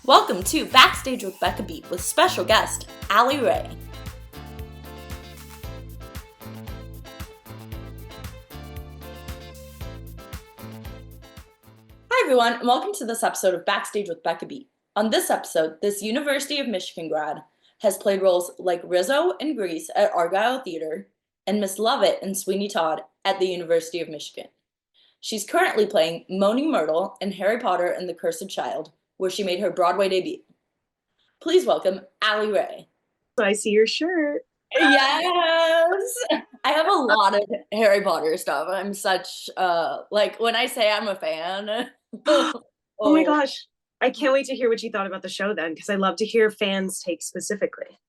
Welcome to Backstage with Becca Beat with special guest, Allie Re. Hi everyone, and welcome to this episode of Backstage with Becca Beat. On this episode, this University of Michigan grad has played roles like Rizzo in Grease at Argyle Theater and Miss Lovett in Sweeney Todd at the University of Michigan. She's currently playing Moaning Myrtle in Harry Potter and the Cursed Child, where she made her Broadway debut. Please welcome Allie Re. I see your shirt. Yes! I have a lot of Harry Potter stuff. I'm such, when I say I'm a fan. Oh my gosh. I can't wait to hear what you thought about the show then, because I love to hear fans' take specifically.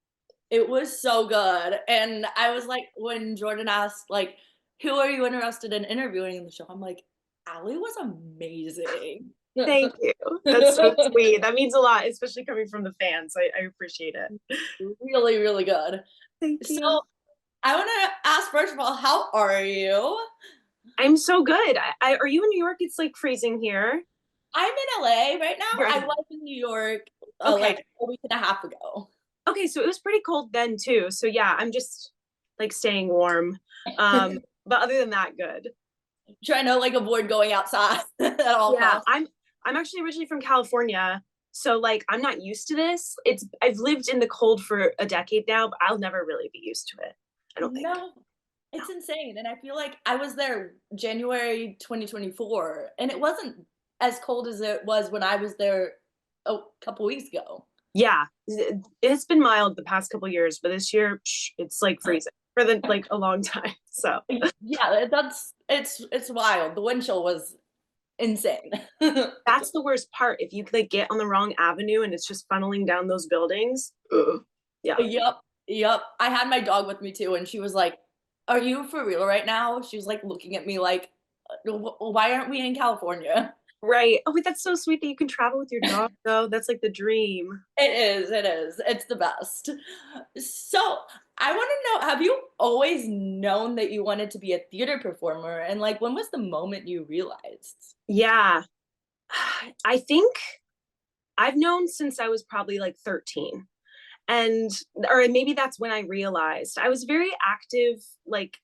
It was so good. And I was like, when Jordan asked, like, who are you interested in interviewing in the show? I'm like, Allie was amazing. Thank you. That's so sweet. That means a lot, especially coming from the fans. I appreciate it. Really, really good. Thank you. So I want to ask, first of all, how are you? I'm so good. Are you in New York? It's like freezing here. I'm in LA right now. Right. I was in New York like a week and a half ago. Okay, so it was pretty cold then too. So yeah, I'm just like staying warm. But other than that, good. Trying to like avoid going outside at all costs. I'm actually originally from California, so like I'm not used to this. I've lived in the cold for a decade now, but I'll never really be used to it. I don't think. No, it's insane. And I feel like I was there January 2024, and it wasn't as cold as it was when I was there a couple weeks ago. Yeah, it's been mild the past couple years, but this year it's like freezing for a long time. So yeah, it's wild. The wind chill was insane. That's the worst part. If you like get on the wrong avenue and it's just funneling down those buildings. Yeah. Yep. I had my dog with me too, and she was like, "Are you for real right now?" She was like looking at me like, "Why aren't we in California?" Right. Oh, wait, that's so sweet that you can travel with your dog, though. That's like the dream. It is. It's the best. So I want to know, have you always known that you wanted to be a theater performer? And like, when was the moment you realized? Yeah. I think I've known since I was probably like 13. Or maybe that's when I realized I was very active, like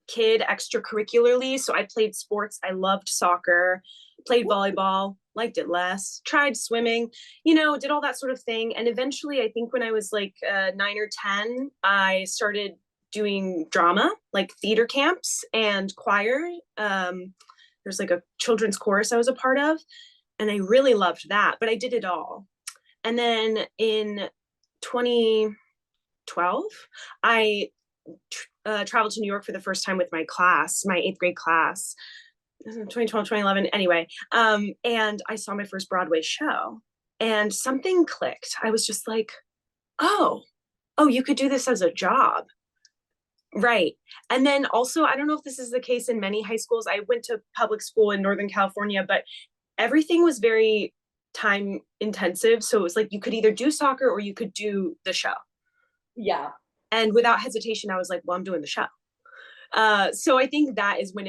kid extracurricularly. So I played sports. I loved soccer, played volleyball, liked it less, tried swimming, did all that sort of thing. And eventually, I think when I was like 9 or 10, I started doing drama, like theater camps and choir. There's like a children's chorus I was a part of, and I really loved that, but I did it all. And then in 2012, I traveled to New York for the first time with my class, my 8th grade class, 2012, 2011. Anyway, and I saw my first Broadway show and something clicked. I was just like, oh, you could do this as a job. Right. And then also, I don't know if this is the case in many high schools. I went to public school in Northern California, but everything was very time intensive. So it was like you could either do soccer or you could do the show. Yeah. And without hesitation, I was like, well, I'm doing the show. So I think that is when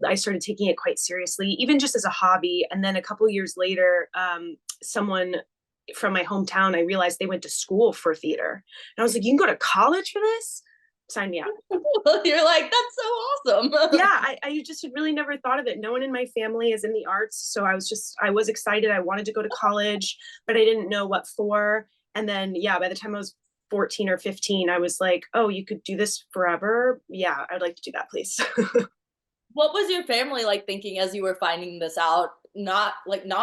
I started taking it quite seriously, even just as a hobby. And then a couple of years later, someone from my hometown, I realized they went to school for theater. And I was like, you can go to college for this? Sign me up. You're like, that's so awesome. Yeah, I just had really never thought of it. No one in my family is in the arts. So I was excited. I wanted to go to college, but I didn't know what for. And then, yeah, by the time I was 14 or 15, I was like, oh, you could do this forever. Yeah, I'd like to do that, please. What was your family like thinking as you were finding this out, not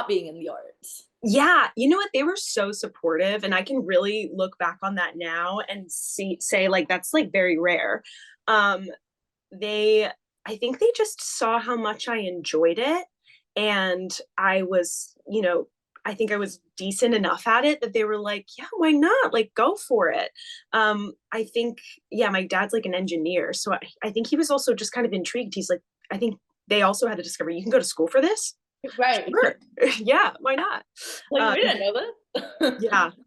being in the arts? Yeah, you know what? They were so supportive, and I can really look back on that now and say like that's like very rare. I think they just saw how much I enjoyed it, and I was, I think I was decent enough at it that they were like, yeah, why not? Like, go for it. I think, yeah, my dad's like an engineer. So I think he was also just kind of intrigued. He's like, I think they also had to discover you can go to school for this. Right. Sure. Yeah, why not? Like, we didn't know this.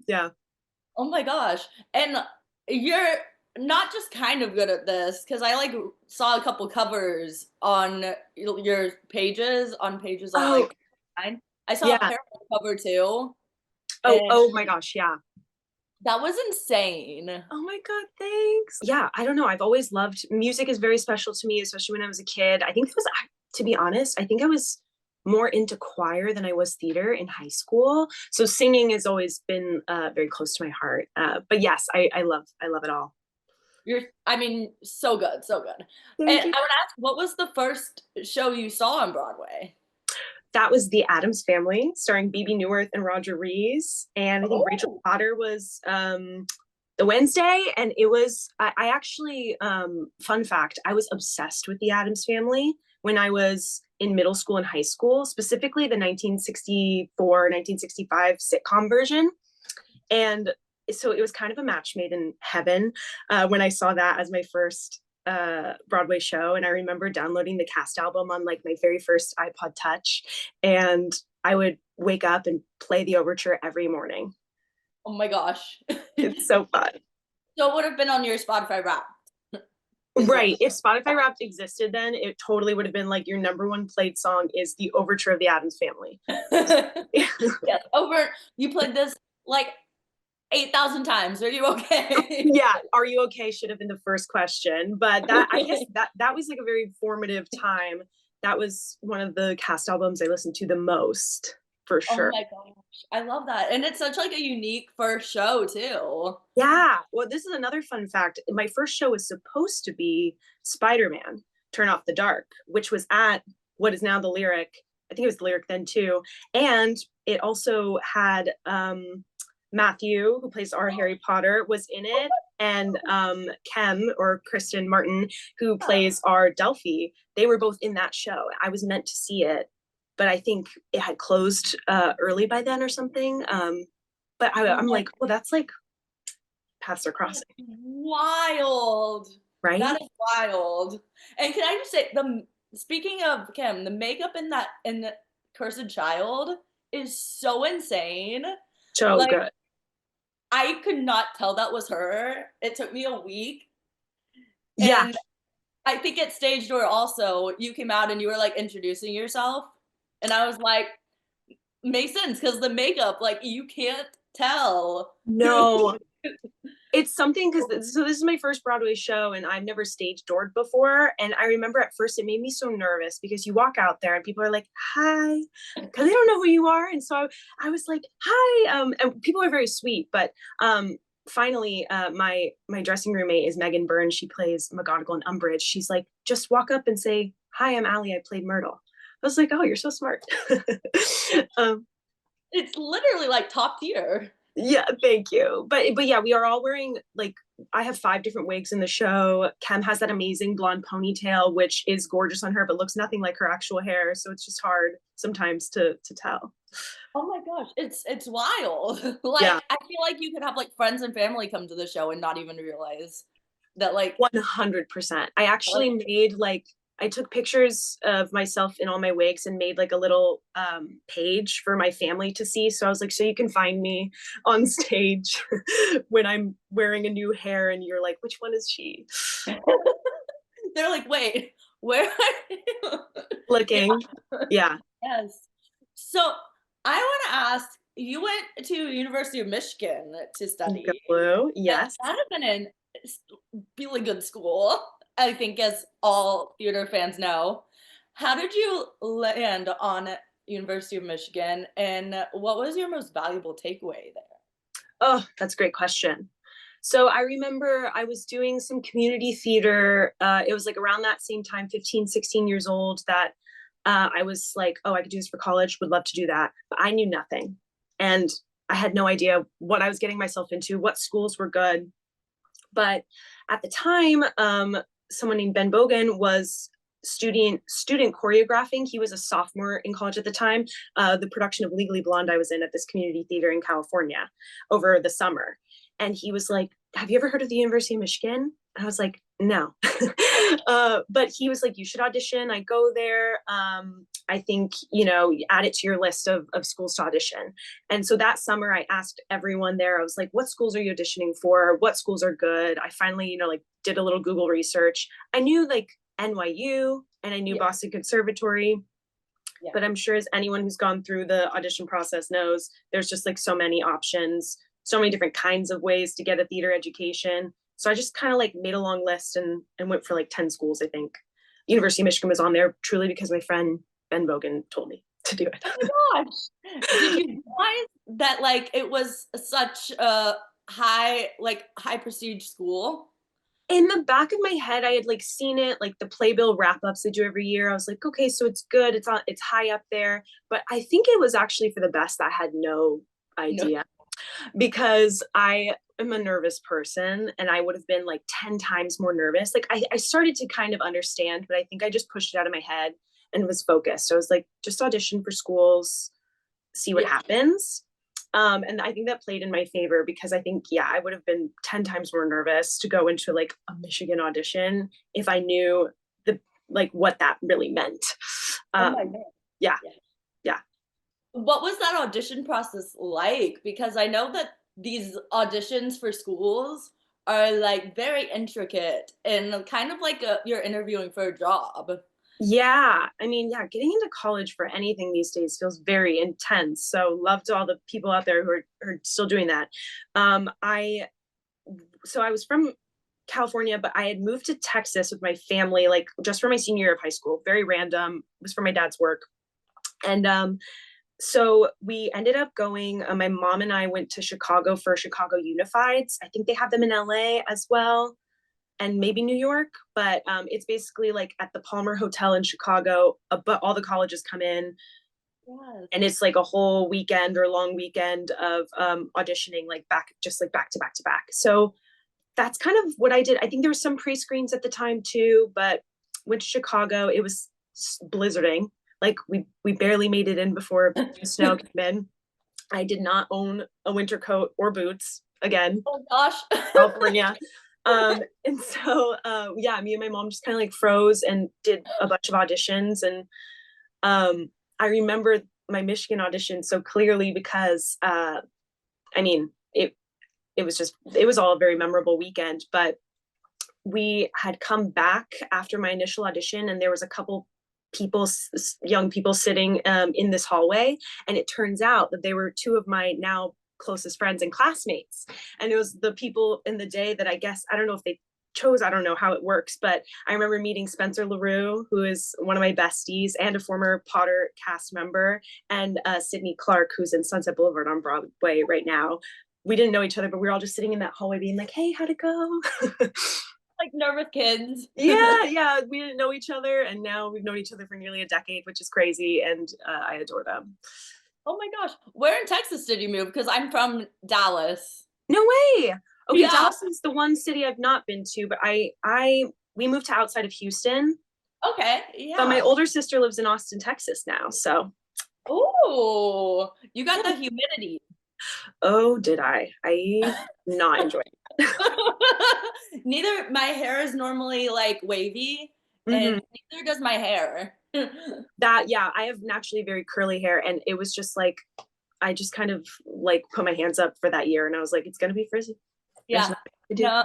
Yeah. Oh my gosh. And you're not just kind of good at this, because I like saw a couple covers on your pages on Oh, like I saw a pair cover too. And Oh my gosh, yeah. that was insane. Oh my God, thanks. Yeah, I don't know. I've always loved music is very special to me, especially when I was a kid. I think it was, to be honest, I think I was more into choir than I was theater in high school. So singing has always been very close to my heart. But yes, I love it all. I mean, so good, so good. And Thank you. I would ask, what was the first show you saw on Broadway? That was The Addams Family, starring Bebe Neuwirth and Roger Rees. And I think Rachel Oh, Potter was the Wednesday. And it was, I actually, fun fact, I was obsessed with The Addams Family when I was in middle school and high school, specifically the 1964, 1965 sitcom version. And so it was kind of a match made in heaven when I saw that as my first Broadway show. And I remember downloading the cast album on like my very first iPod Touch. And I would wake up and play the overture every morning. oh my gosh. It's so fun. So it would have been on your Spotify Wrapped. Is what Right. If Spotify Wrapped existed then, it totally would have been like your number one played song is the overture of the Addams Family. yes, over you played this like 8,000 times. Are you okay? Yeah, are you okay should have been the first question, but that I guess that was like a very formative time. That was one of the cast albums I listened to the most, for Oh sure. my gosh. I love that. And it's such like a unique first show too. Yeah, well, this is another fun fact. My first show was supposed to be Spider-Man Turn Off the Dark, which was at what is now the Lyric. I think it was the Lyric then too. And it also had Matthew, who plays our Harry Potter, was in it, and Kem or Kristen Martin, who plays our Delphi. They were both in that show. I was meant to see it, but I think it had closed early by then or something. But Oh I'm my like, well, that's like paths are crossing, wild. right? That is wild. And can I just say the speaking of Kim, the makeup in that in the Cursed Child is so insane. So Like good. I could not tell that was her. It took me a week. Yeah, And I think at stage door also, you came out and you were like introducing yourself. And I was like, makes sense because the makeup, like you can't tell who. no, it's something because this is my first Broadway show and I've never stage doored before. And I remember at first it made me so nervous because you walk out there and people are like, hi, because they don't know who you are. And so I was like, hi. And people are very sweet, but finally my dressing roommate is Megan Byrne. She plays McGonagall in Umbridge. She's like, just walk up and say, hi, I'm Allie. I played Myrtle. I was like, oh, you're so smart. um, It's literally like top tier. Yeah, thank you. But yeah, we are all wearing like I have 5 different wigs in the show. Kem has that amazing blonde ponytail, which is gorgeous on her, but looks nothing like her actual hair. So it's just hard sometimes to tell. Oh my gosh, it's wild. Like Yeah, I feel like you could have like friends and family come to the show and not even realize that like 100%. I actually made like I took pictures of myself in all my wigs and made like a little page for my family to see. So I was like, so you can find me on stage when I'm wearing a new hair and you're like, which one is she? they're like, wait, where are you? Looking. Yeah. Yes. So I want to ask, you went to University of Michigan to study. Blue. And Yes. that have been in really good school, I think, as all theater fans know. How did you land on University of Michigan, and what was your most valuable takeaway there? Oh, that's a great question. So I remember I was doing some community theater. It was like around that same time, 15, 16 years old, that I was like, oh, I could do this for college, would love to do that. But I knew nothing. And I had no idea what I was getting myself into, what schools were good. But at the time, someone named Ben Bogan was student choreographing. He was a sophomore in college at the time. The production of Legally Blonde I was in at this community theater in California over the summer. And he was like, have you ever heard of the University of Michigan? And I was like, no. But he was like, you should audition. I go there. I think, add it to your list of schools to audition. And so that summer I asked everyone there, I was like, what schools are you auditioning for? What schools are good? I finally, like did a little Google research. I knew like NYU and I knew Yeah. Boston Conservatory. Yeah. But I'm sure as anyone who's gone through the audition process knows, there's just like so many options, so many different kinds of ways to get a theater education. So I just kind of like made a long list and went for like 10 schools, I think. University of Michigan was on there truly because my friend Ben Bogan told me to do it. Oh my gosh. Did you realize that like it was such a high prestige school? In the back of my head, I had like seen it, like the playbill wrap ups they do every year. I was like, okay, so it's good. It's high up there. But I think it was actually for the best. I had no No. idea because I am a nervous person and I would have been like 10 times more nervous. Like I started to kind of understand, but I think I just pushed it out of my head and was focused. So I was like, just audition for schools, see what Yeah. happens. And I think that played in my favor because I think, yeah, I would have been 10 times more nervous to go into like a Michigan audition if I knew the like what that really meant. Oh my Um, God. yeah, Yeah. yeah. What was that audition process like? Because I know that these auditions for schools are like very intricate and kind of like you're interviewing for a job. Yeah, I mean, yeah, getting into college for anything these days feels very intense. So love to all the people out there who are still doing that. I so I was from California, but I had moved to Texas with my family, like just for my senior year of high school. Very random. It was for my dad's work. And so we ended up going, my mom and I went to Chicago for Chicago Unifieds. I think they have them in LA as well, and maybe New York, but it's basically like at the Palmer Hotel in Chicago, but all the colleges come in, Yes. and it's like a whole weekend or long weekend of auditioning, like back to back to back. So that's kind of what I did. I think there was some pre-screens at the time too, but went to Chicago. It was blizzarding. Like we barely made it in before the snow came in. I did not own a winter coat or boots again. Oh gosh. California. And so yeah, me and my mom just kind of like froze and did a bunch of auditions. And I remember my Michigan audition so clearly because I mean it was all a very memorable weekend, but we had come back after my initial audition and there was a couple people, young people sitting in this hallway, and it turns out that they were two of my now closest friends and classmates, and it was the people in the day that I guess, I don't know if they chose, I don't know how it works, but I remember meeting Spencer LaRue, who is one of my besties and a former Potter cast member, and Sydney Clark, who's in Sunset Boulevard on Broadway right now. We didn't know each other, but we were all just sitting in that hallway being like, hey, how'd it go? Like nervous kids. Yeah, we didn't know each other, and now we've known each other for nearly a decade, which is crazy, and I adore them. Oh my gosh. Where in Texas did you move? Because I'm from Dallas. No way. Okay, Yeah. Dallas is the one city I've not been to, but I we moved to outside of Houston, Okay. but my Yeah. older sister lives in Austin, Texas now. So, Ooh, you got yeah. the humidity. Oh, did I not enjoy it. Neither my hair is normally like wavy, Mm-hmm. and neither does my hair. That, yeah, I have naturally very curly hair, and it was just like I just kind of like put my hands up for that year, and I was like, it's gonna be frizzy. There's Yeah. nothing to do. No,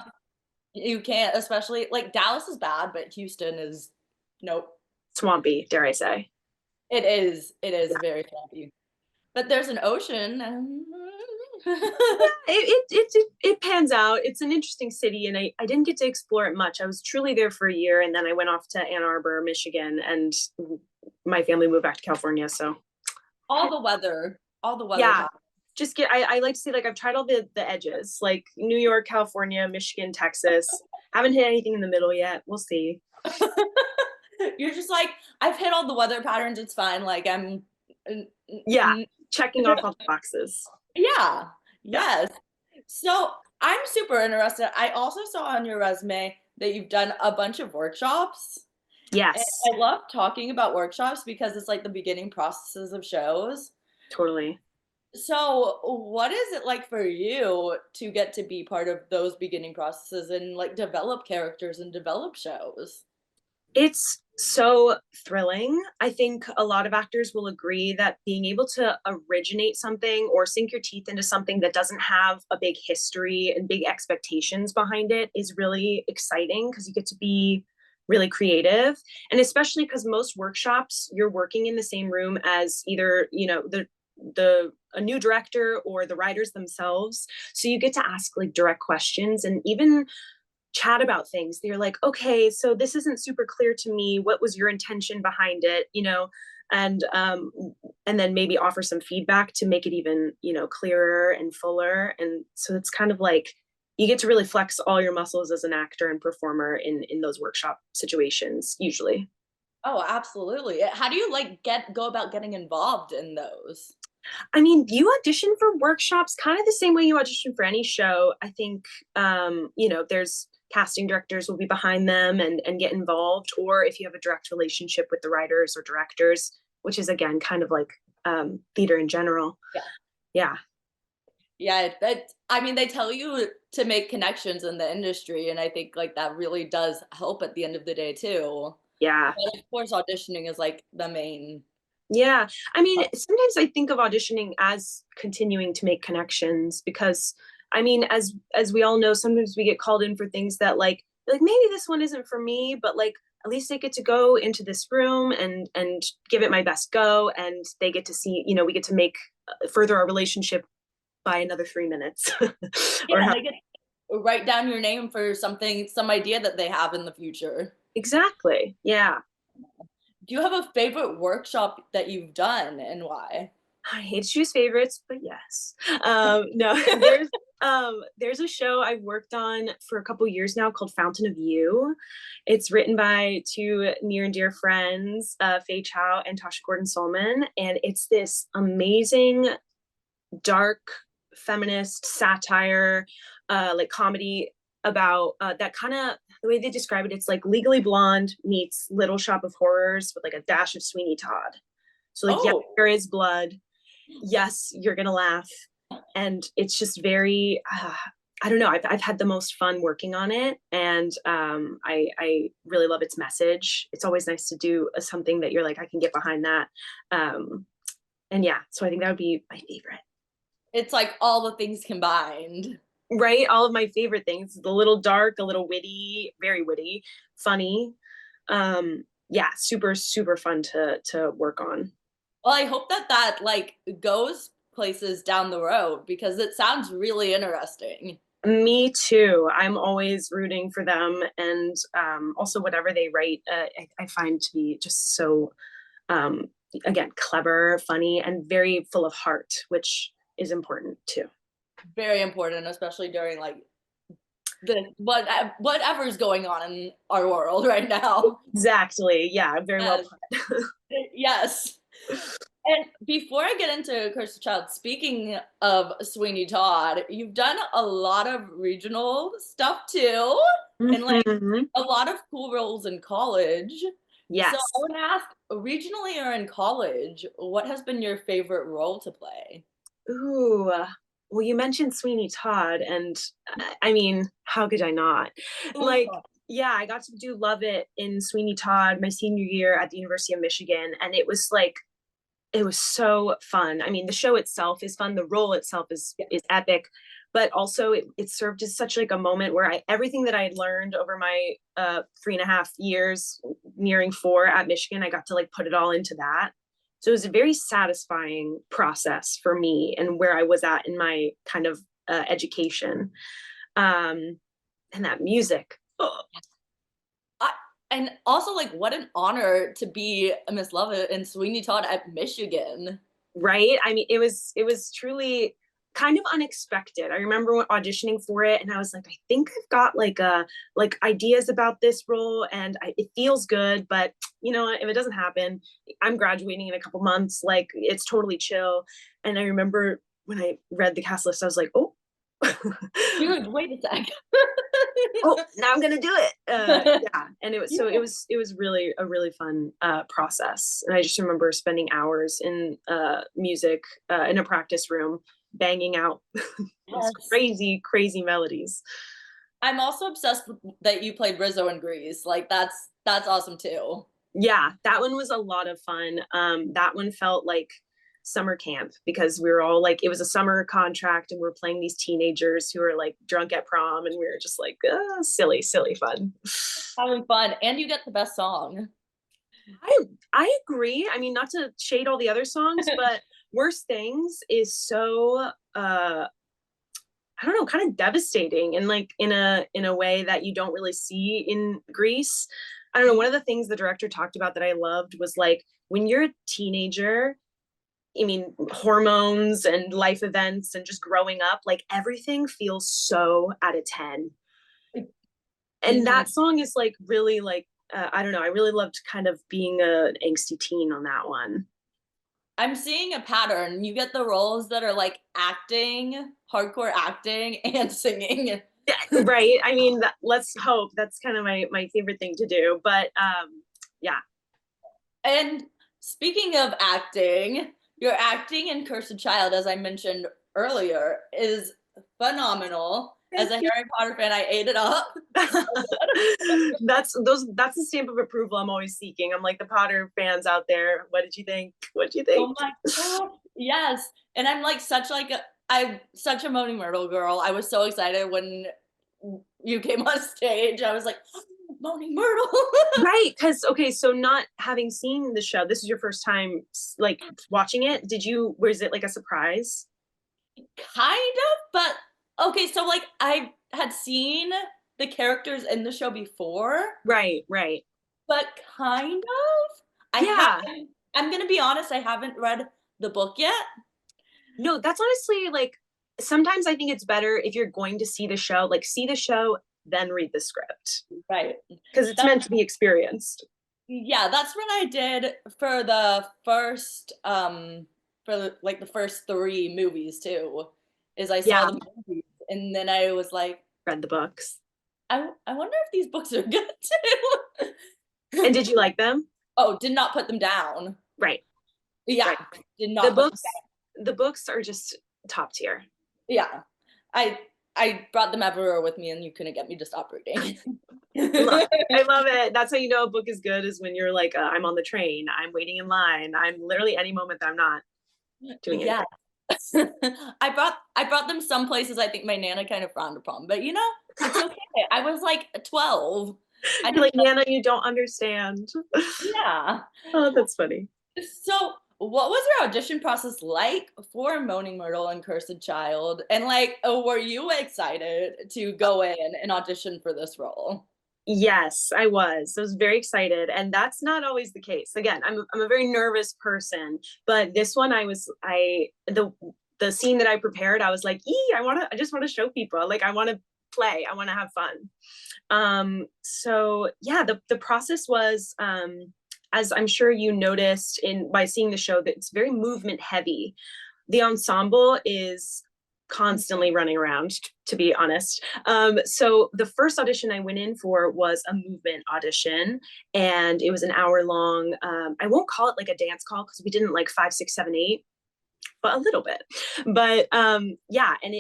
you can't, especially like Dallas is bad, but Houston is nope. Swampy, dare I say. It is. It is Yeah. very swampy. But there's an ocean. It pans out. It's an interesting city, and I didn't get to explore it much. I was truly there for a year, and then I went off to Ann Arbor, Michigan, and my family moved back to California. So All the weather. All the weather yeah, bad. just I like to say like I've tried all the edges, like New York, California, Michigan, Texas. Haven't hit anything in the middle yet. We'll see. You're just like, I've hit all the weather patterns. It's fine. Like I'm Yeah, checking off all the boxes. yeah. Yeah. Yes. So I'm super interested. I also saw on your resume that you've done a bunch of workshops. And Yes, I love talking about workshops because it's like the beginning processes of shows. totally. So, what is it like for you to get to be part of those beginning processes and like develop characters and develop shows? It's so thrilling. I think a lot of actors will agree that being able to originate something or sink your teeth into something that doesn't have a big history and big expectations behind it is really exciting because you get to be really creative. And especially because most workshops, you're working in the same room as either, you know, the a new director or the writers themselves. So you get to ask like direct questions and even chat about things. They're like, okay, so this isn't super clear to me. What was your intention behind it? You know, and then maybe offer some feedback to make it even, you know, clearer and fuller. And so it's kind of like you get to really flex all your muscles as an actor and performer in those workshop situations usually. Oh, absolutely. How do you like go about getting involved in those? I mean, you audition for workshops kind of the same way you audition for any show. I think, you know, there's casting directors will be behind them and get involved. Or if you have a direct relationship with the writers or directors, which is again kind of like theater in general. Yeah. Yeah. Yeah, that I mean, they tell you to make connections in the industry, and I think like that really does help at the end of the day too. Yeah. But of course, auditioning is like the main. Yeah. I mean, sometimes I think of auditioning as continuing to make connections because I mean, as we all know, sometimes we get called in for things that like maybe this one isn't for me, but like at least I get to go into this room and give it my best go and they get to see, you know, we get to make further our relationship by another 3 minutes. Yeah, or and how they get to write down your name for something, some idea that they have in the future. exactly. Yeah. Do you have a favorite workshop that you've done and why? I hate to choose favorites, but yes. No, there's a show I've worked on for a couple years now called Fountain of You. It's written by two near and dear friends, Faye Chow and Tasha Gordon Solman, and it's this amazing dark feminist satire, like comedy about that kind of the way they describe it. It's like Legally Blonde meets Little Shop of Horrors with like a dash of Sweeney Todd. So like, yeah, Oh, there is blood. Yes, you're gonna laugh, and it's just very. I don't know. I've had the most fun working on it, and I really love its message. It's always nice to do something that you're like I can get behind that, and yeah. So I think that would be my favorite. it's like all the things combined. Right, all of my favorite things. A little dark, a little witty, very witty, funny. Yeah, super super fun to work on. Well, I hope that that like goes places down the road because it sounds really interesting. Me too. I'm always rooting for them, and also whatever they write, I find to be just so, um, again, clever, funny, and very full of heart, which is important too. Very important, especially during like the whatever's going on in our world right now. Exactly. Yeah, very well Yes, put. yes. And before I get into Curse the Child, speaking of Sweeney Todd, you've done a lot of regional stuff too, and like Mhm. a lot of cool roles in college. So I Yes. want to ask, regionally or in college, what has been your favorite role to play? Ooh. Well, you mentioned Sweeney Todd, and I mean, how could I not? Like, Oh, yeah, I got to do Love It in Sweeney Todd my senior year at the University of Michigan, and it was like it was so fun. I mean, the show itself is fun. The role itself yeah. is epic, but also it served as such like a moment where I everything that I had learned over my 3.5 years, nearing four at Michigan, I got to like put it all into that. So it was a very satisfying process for me and where I was at in my kind of education. Um, and that music. Oh, I, and also, like, what an honor to be a Miss Lovett and Sweeney Todd at Michigan. right? I mean, it was truly kind of unexpected. I remember when auditioning for it, and I was like, I think I've got like ideas about this role, and it feels good. But you know, if it doesn't happen, I'm graduating in a couple months. Like it's totally chill. And I remember when I read the cast list, I was like, oh. Dude, wait a sec. Oh, now I'm gonna do it. Yeah, and it was so Yeah. it was really a really fun process, and I just remember spending hours in music in a practice room, banging out these Yes. crazy crazy melodies. I'm also obsessed with that you played Rizzo in Grease. Like that's awesome too. Yeah, that one was a lot of fun. That one felt like summer camp because we were all like, it was a summer contract and we are playing these teenagers who are like drunk at prom, and we were just like, silly, silly fun. Having fun, and you get the best song. I agree. I mean, not to shade all the other songs, but Worst Things is so I don't know, kind of devastating, and like in a way that you don't really see in Grease. I don't know, one of the things the director talked about that I loved was like, when you're a teenager, I mean, hormones and life events and just growing up, like everything feels so out of 10. And that song is like really like, I don't know, I really loved kind of being an angsty teen on that one. I'm seeing a pattern. You get the roles that are like acting, hardcore acting, and singing. Yeah, right. I mean, let's hope. That's kind of my favorite thing to do. But yeah. And speaking of acting, your acting in Cursed Child, as I mentioned earlier, is phenomenal. As a Harry Potter fan, I ate it up. That's the stamp of approval I'm always seeking. I'm like, the Potter fans out there, what did you think? What do you think? Oh my god, yes. And I'm like I'm such a Moaning Myrtle girl. I was so excited when you came on stage. I was like, oh, Moaning Myrtle. Right, because okay, so not having seen the show, this is your first time like watching it. Was it like a surprise? Kind of, but okay, so like I had seen the characters in the show before, Right. but kind of. Yeah. I'm gonna be honest, I haven't read the book yet. No, that's honestly like, sometimes I think it's better if you're going to see the show, like see the show, then read the script. Right. Because it's meant to be experienced. Yeah, that's what I did for the first like the first three movies too. Is I saw Yeah. the movies and then I was like, Read the books. I wonder if these books are good too. And did you like them? Oh, did not put them down. Right. Yeah, Right. did The not put them books, the books are just top tier. Yeah. I I brought them everywhere with me and you couldn't get me to stop reading. I love it. That's how you know a book is good, is when you're like, I'm on the train, I'm waiting in line, I'm literally any moment that I'm not doing Yeah. anything. I brought them some places I think my Nana kind of frowned upon, but you know, it's okay. I was like 12. I You're didn't like, know. Nana, you don't understand. Yeah. Oh, that's funny. So, what was your audition process like for Moaning Myrtle and Cursed Child? And like, were you excited to go in and audition for this role? Yes, I was. I was very excited, and that's not always the case. Again, I'm a very nervous person, but this one the scene that I prepared, I was like, I just want to show people. Like, I want to play. I want to have fun. So yeah, the process was, as I'm sure you noticed by seeing the show, that it's very movement heavy. The ensemble is constantly running around, to be honest. So the first audition I went in for was a movement audition, and it was an hour long. I won't call it like a dance call because we didn't like 5, 6, 7, 8, but a little bit. But yeah, and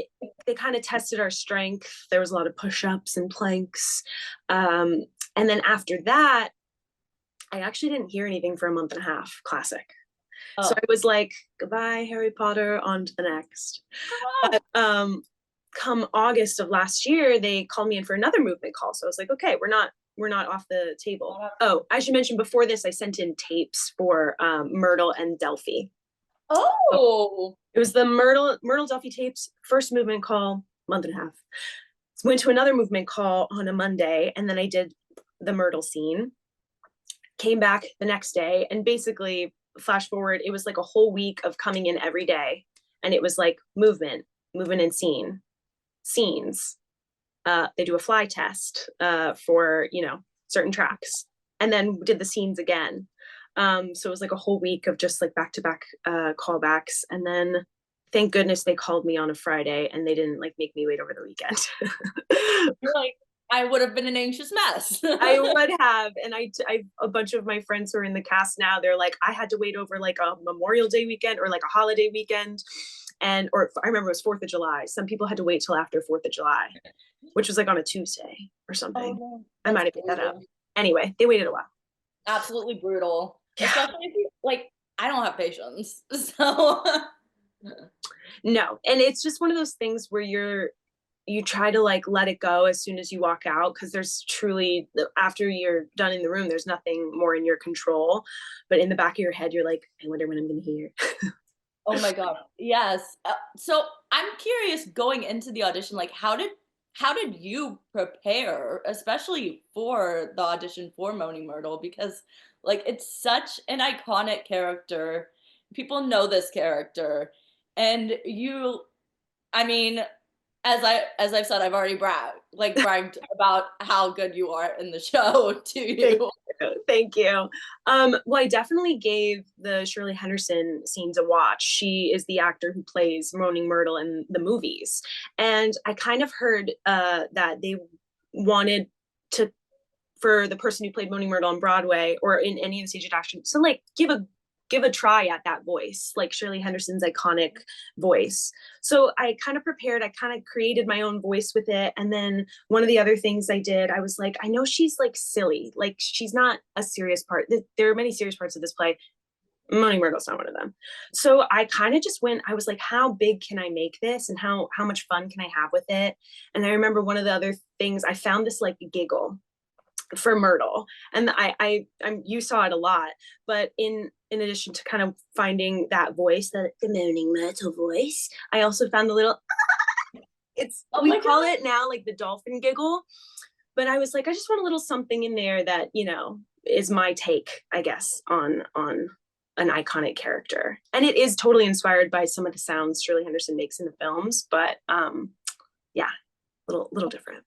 they kind of tested our strength. There was a lot of push-ups and planks. And then after that, I actually didn't hear anything for a month and a half. Classic. Oh. So I was like, goodbye, Harry Potter, on to the next. But come August of last year, they called me in for another movement call. So I was like, okay, we're not off the table. Oh, I should mention, before this, I sent in tapes for Myrtle and Delphi. Oh, it was the Myrtle Delphi tapes, first movement call, month and a half. Went to another movement call on a Monday, and then I did the Myrtle scene. Came back the next day, and basically, flash forward, it was like a whole week of coming in every day, and it was like movement and scenes. They do a fly test for certain tracks, and then did the scenes again. So it was like a whole week of just like back-to-back callbacks, and then thank goodness they called me on a Friday and they didn't like make me wait over the weekend. You're like, I would have been an anxious mess. I would have. And I a bunch of my friends who are in the cast now, they're like, I had to wait over like a Memorial Day weekend or like a holiday weekend. Or I remember it was 4th of July. Some people had to wait till after 4th of July, which was like on a Tuesday or something. Oh, no. I might have picked that up. Anyway, they waited a while. Absolutely brutal. Yeah. Especially if you, like, I don't have patience. So No, and it's just one of those things where you try to like let it go as soon as you walk out, because there's truly, after you're done in the room, there's nothing more in your control, but in the back of your head you're like, I wonder when I'm gonna hear. oh my god. Yes. So I'm curious going into the audition, like how did you prepare, especially for the audition for Moaning Myrtle? Because like it's such an iconic character. People know this character. And you, I mean, as I've said, I've already bragged about how good you are in the show to Thank you. you. Thank you. Well, I definitely gave the Shirley Henderson scenes a watch. She is the actor who plays Moaning Myrtle in the movies. And I kind of heard that they wanted to, for the person who played Moaning Myrtle on Broadway or in any of the stage adaptations, to like give a try at that voice, like Shirley Henderson's iconic voice. So I kind of prepared, I kind of created my own voice with it. And then one of the other things I did, I was like, I know she's like silly, like she's not a serious part. There are many serious parts of this play. Moaning Myrtle's not one of them. So I kind of just went, I was like, how big can I make this? And how much fun can I have with it? And I remember one of the other things, I found this like giggle for Myrtle, and I'm you saw it a lot, but in addition to kind of finding that voice, the Moaning Myrtle voice, I also found the little it's Oh we my call god. it now like the dolphin giggle, but I was like, I just want a little something in there that is my take, I guess, on an iconic character, and it is totally inspired by some of the sounds Shirley Henderson makes in the films, but yeah, little different.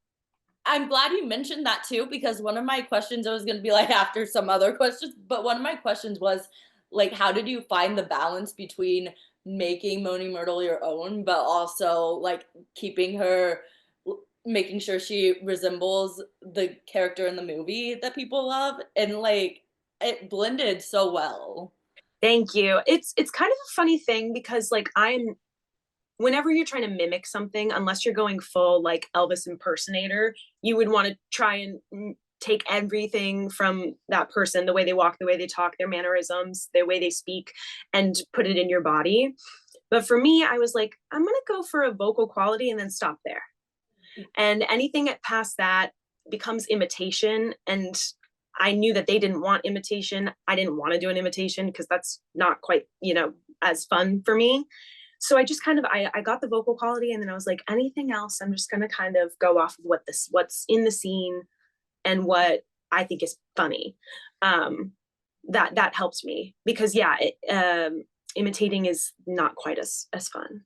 I'm glad you mentioned that too, because one of my questions, I was going to be like after some other questions, but one of my questions was like, how did you find the balance between making Moaning Myrtle your own, but also like keeping her, making sure she resembles the character in the movie that people love? And like, it blended so well. Thank you. It's kind of a funny thing because like I'm whenever you're trying to mimic something, unless you're going full like Elvis impersonator, you would want to try and take everything from that person, the way they walk, the way they talk, their mannerisms, the way they speak, and put it in your body. But for me, I was like, I'm going to go for a vocal quality and then stop there. And anything past that becomes imitation. And I knew that they didn't want imitation. I didn't want to do an imitation because that's not quite, as fun for me. So I just kind of I got the vocal quality, and then I was like, anything else, I'm just gonna kind of go off of what's in the scene and what I think is funny. That helped me because imitating is not quite as fun.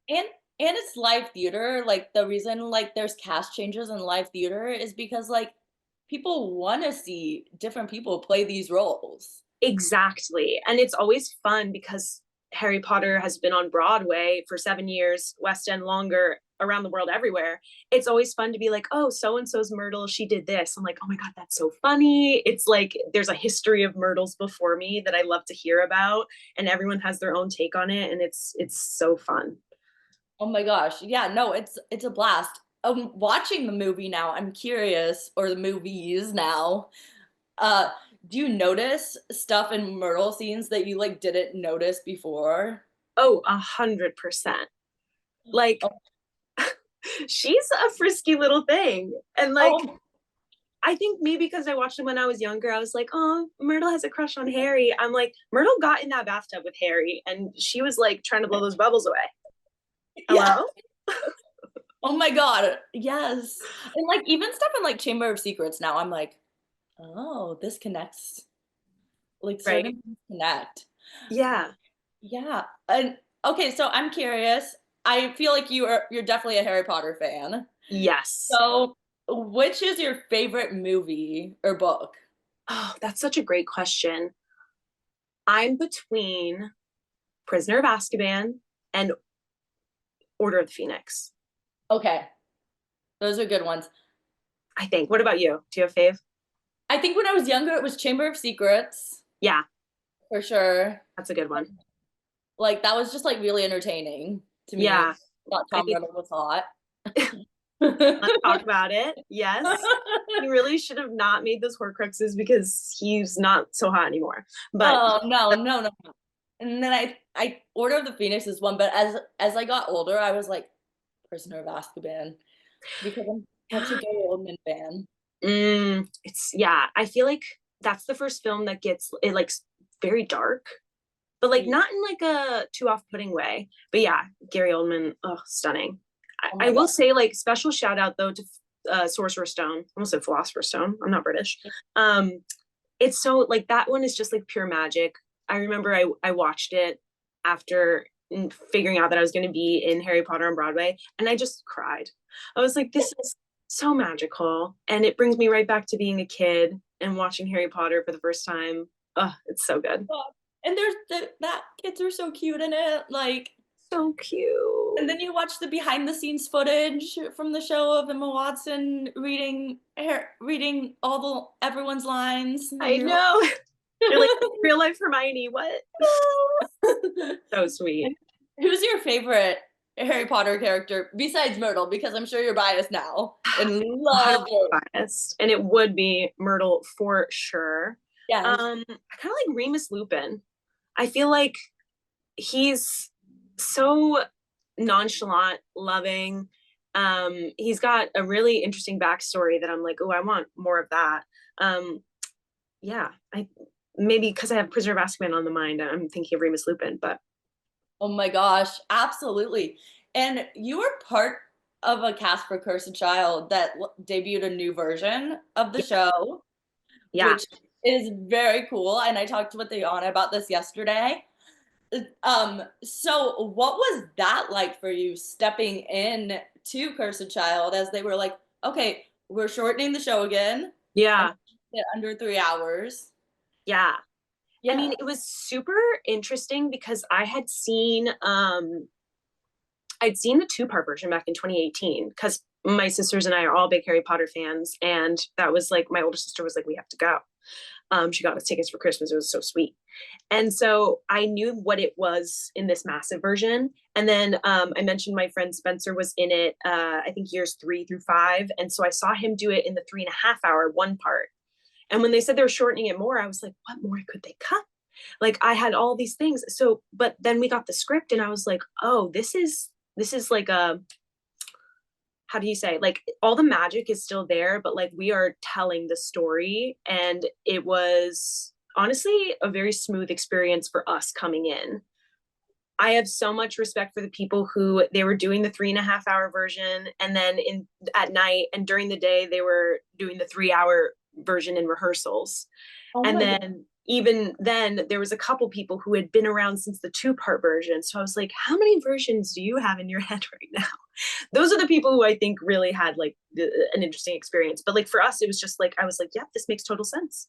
And and it's live theater. Like the reason like there's cast changes in live theater is because like people want to see different people play these roles. Exactly. And it's always fun because Harry Potter has been on Broadway for 7 years, West End longer, around the world, everywhere. It's always fun to be like, oh, so and so's Myrtle, she did this. I'm like, oh my God, that's so funny. It's like there's a history of Myrtles before me that I love to hear about, and everyone has their own take on it, and it's so fun. Oh my gosh. Yeah, no, it's a blast. Watching the movie now, I'm curious, or the movies now. Uh, do you notice stuff in Myrtle scenes that you like didn't notice before? Oh, 100%. Like Oh, she's a frisky little thing. And like oh I think maybe because I watched him when I was younger, I was like, oh, Myrtle has a crush on Harry. I'm like, Myrtle got in that bathtub with Harry and she was like trying to blow those bubbles away. yeah. Hello? Oh my God. Yes. And like even stuff in like Chamber of Secrets now, I'm like, oh, this connects. Like Right. certain things connect. Yeah. Yeah. And okay, so I'm curious. I feel like you're definitely a Harry Potter fan. Yes. So which is your favorite movie or book? Oh, that's such a great question. I'm between Prisoner of Azkaban and Order of the Phoenix, Okay. Those are good ones. I think. What about you? Do you have a fave? I think when I was younger, it was Chamber of Secrets Yeah, for sure. that's a good one. Like that was just like really entertaining to me. Yeah. I thought I Tom think Riddle was hot. Let's talk about it. Yes. He really should have not made those Horcruxes because he's not so hot anymore. But Oh no, no, no, no. And then I Order of the Phoenix is one, but as I got older, I was like Prisoner of Azkaban because I'm such a yeah, Gary Oldman fan. it's yeah. I feel like that's the first film that gets it like very dark, but like not in like a too off-putting way. But yeah, Gary Oldman, oh, stunning. Oh I my will God. say like special shout out though to Sorcerer's Stone. I almost said Philosopher's Stone. I'm not British. Um, it's so like that one is just like pure magic. I remember I watched it after figuring out that I was going to be in Harry Potter on Broadway, and I just cried. I was like, this is so magical, and it brings me right back to being a kid and watching Harry Potter for the first time. Oh, it's so good. And there's that kids are so cute in it. Like, So and cute. then you watch the behind the scenes footage from the show of Emma Watson reading all the everyone's lines, and I you're like, know. You're like real life Hermione. What? So sweet. who's your favorite Harry Potter character besides Myrtle? Because I'm sure you're biased now and love it. 100% biased, and it would be Myrtle for sure. Yes. I kind of like Remus Lupin. I feel like he's so nonchalant, loving. He's got a really interesting backstory that I'm like, oh, I want more of that. Yeah, I maybe because I have Prisoner of Azkaban on the mind, I'm thinking of Remus Lupin, but Oh my gosh, absolutely. And you were part of a cast for Cursed Child that debuted a new version of the yeah, show, yeah, which is very cool. And I talked with Diana about this yesterday. So what was that like for you stepping in to Cursed Child as they were like, okay, we're shortening the show again and yeah, under 3 hours? yeah. I Yeah. mean, it was super interesting because I'd seen the two-part version back in 2018 because my sisters and I are all big Harry Potter fans, and that was like my older sister was like, we have to go. She got us tickets for Christmas. It was so sweet. And so I knew what it was in this massive version. And then I mentioned my friend Spencer was in it, I think years 3 through 5. And so I saw him do it in the 3.5 hour one part. And when they said they were shortening it more, I was like, what more could they cut? Like I had all these things. So, but then we got the script and I was like, oh, this is like a, how do you say, like all the magic is still there, but like we are telling the story. And it was honestly a very smooth experience for us coming in. I have so much respect for the people who they were doing the 3.5 hour version, and then in at night and during the day they were doing the 3 hour version in rehearsals. Oh And my God. then even then there was a couple people who had been around since the two-part version. So I was like, how many versions do you have in your head right now? Those are the people who I think really had like an interesting experience. But like for us, it was just like I was like, yeah, this makes total sense.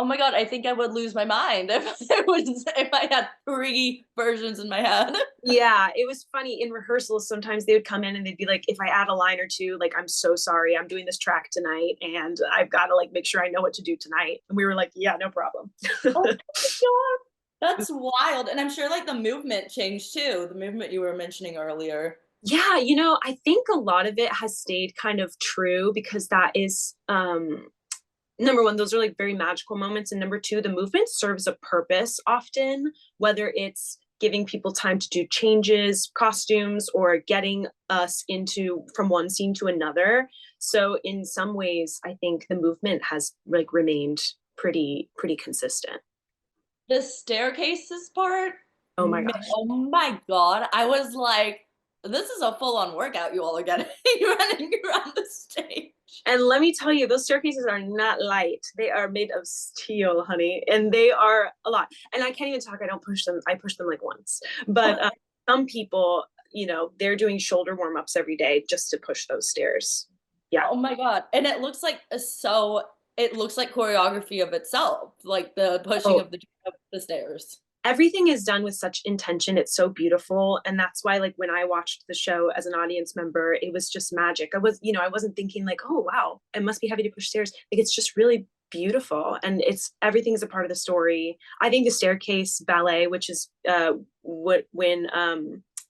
Oh my God, I think I would lose my mind if if I had three versions in my head. Yeah, it was funny in rehearsals. Sometimes they would come in and they'd be like, if I add a line or two, like, I'm so sorry, I'm doing this track tonight and I've got to like make sure I know what to do tonight. And we were like, yeah, no problem. Oh my God. That's wild. And I'm sure like the movement changed too, the movement you were mentioning earlier. Yeah, I think a lot of it has stayed kind of true because that is number one, those are like very magical moments. And number two, the movement serves a purpose often, whether it's giving people time to do changes, costumes, or getting us into from one scene to another. So in some ways, I think the movement has like remained pretty consistent. The staircases part, Oh my gosh. oh my God. I was like, this is a full-on workout you all are getting running around the stage. And let me tell you, those staircases are not light. They are made of steel, honey, and they are a lot. And I can't even talk. I don't push them. I push them like once. But some people, they're doing shoulder warm ups every day just to push those stairs. Yeah. Oh my God. And it looks like choreography of itself, like the pushing Oh, of the stairs. everything is done with such intention. It's so beautiful. And that's why, like, when I watched the show as an audience member, it was just magic. I wasn't thinking, like, oh, wow, it must be heavy to push stairs. Like, it's just really beautiful. And everything's a part of the story. I think the staircase ballet, which is when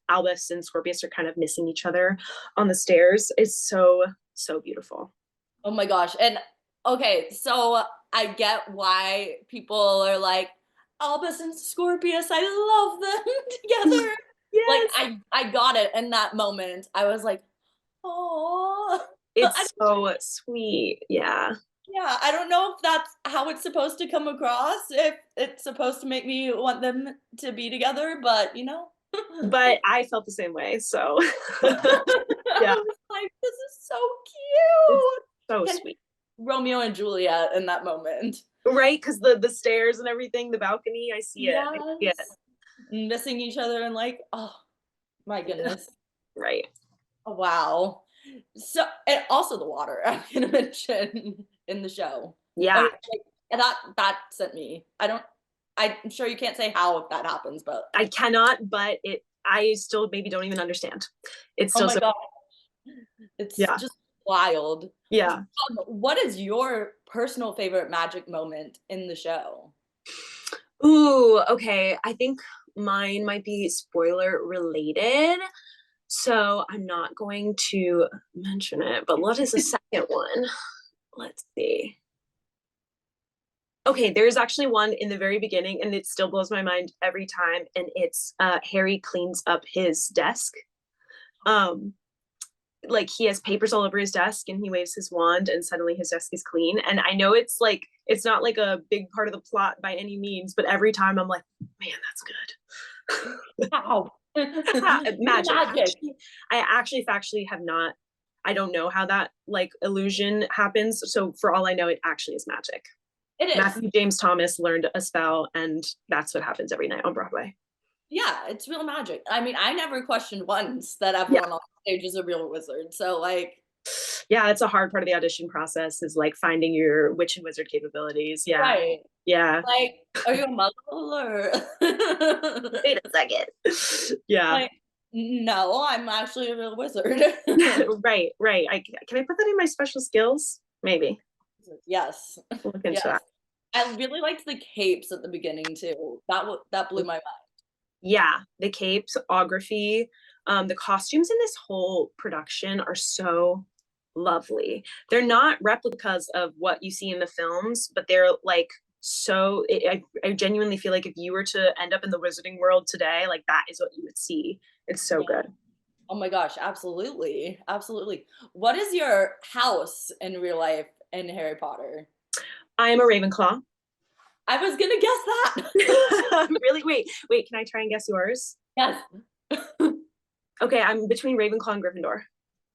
Albus and Scorpius are kind of missing each other on the stairs is so, so beautiful. Oh my gosh. And okay, so I get why people are like, Albus and Scorpius, I love them together. Like Yes. I got it in that moment. I was like, oh. It's so sweet. Yeah. Yeah, I don't know if that's how it's supposed to come across, if it's supposed to make me want them to be together, but you know. But I felt the same way. So I yeah, was like, this is so it's cute. so Kind of sweet. Romeo and Juliet in that moment. Right? Because the stairs and everything, the balcony, I see it. I see it. Yes. Missing each other and like, oh my goodness. Right. Oh, wow. So, and also the water I'm gonna mention in the show. Yeah. Like, and that sent me. I'm sure you can't say how that happens, but I cannot, but I still maybe don't even understand. It's oh still my so god, it's yeah. just wild. Yeah. What is your personal favorite magic moment in the show? Ooh, okay. I think mine might be spoiler related. So I'm not going to mention it, but what is the second one? Let's see. Okay, there's actually one in the very beginning, and it still blows my mind every time. And it's Harry cleans up his desk. Um, like he has papers all over his desk, and he waves his wand, and suddenly his desk is clean. And I know it's like it's not like a big part of the plot by any means, but every time I'm like, man, that's good. Wow. Magic. Magic. I actually factually have not. I don't know how that like illusion happens. So for all I know, it actually is magic. It is. Matthew James Thomas learned a spell, and that's what happens every night on Broadway. Yeah, it's real magic. I mean, I never questioned once that Yeah. everyone on stage is a real wizard. So like, Yeah, it's a hard part of the audition process is like finding your witch and wizard capabilities. Yeah. right. Yeah. Like, are you a muggle or Wait a second. Yeah. like no, I'm actually a real wizard. Right, right. Can I put that in my special skills? Maybe. Yes. We'll look into Yes. that. I really liked the capes at the beginning too. That blew my mind. Yeah, the capesography, the costumes in this whole production are so lovely. They're not replicas of what you see in the films, but they're like so. I genuinely feel like if you were to end up in the wizarding world today, like that is what you would see. It's so Yeah. good. Oh my gosh, absolutely. Absolutely. What is your house in real life in Harry Potter? I am a Ravenclaw. I was gonna guess that. Really? Wait. Can I try and guess yours? Yes. Okay, I'm between Ravenclaw and Gryffindor.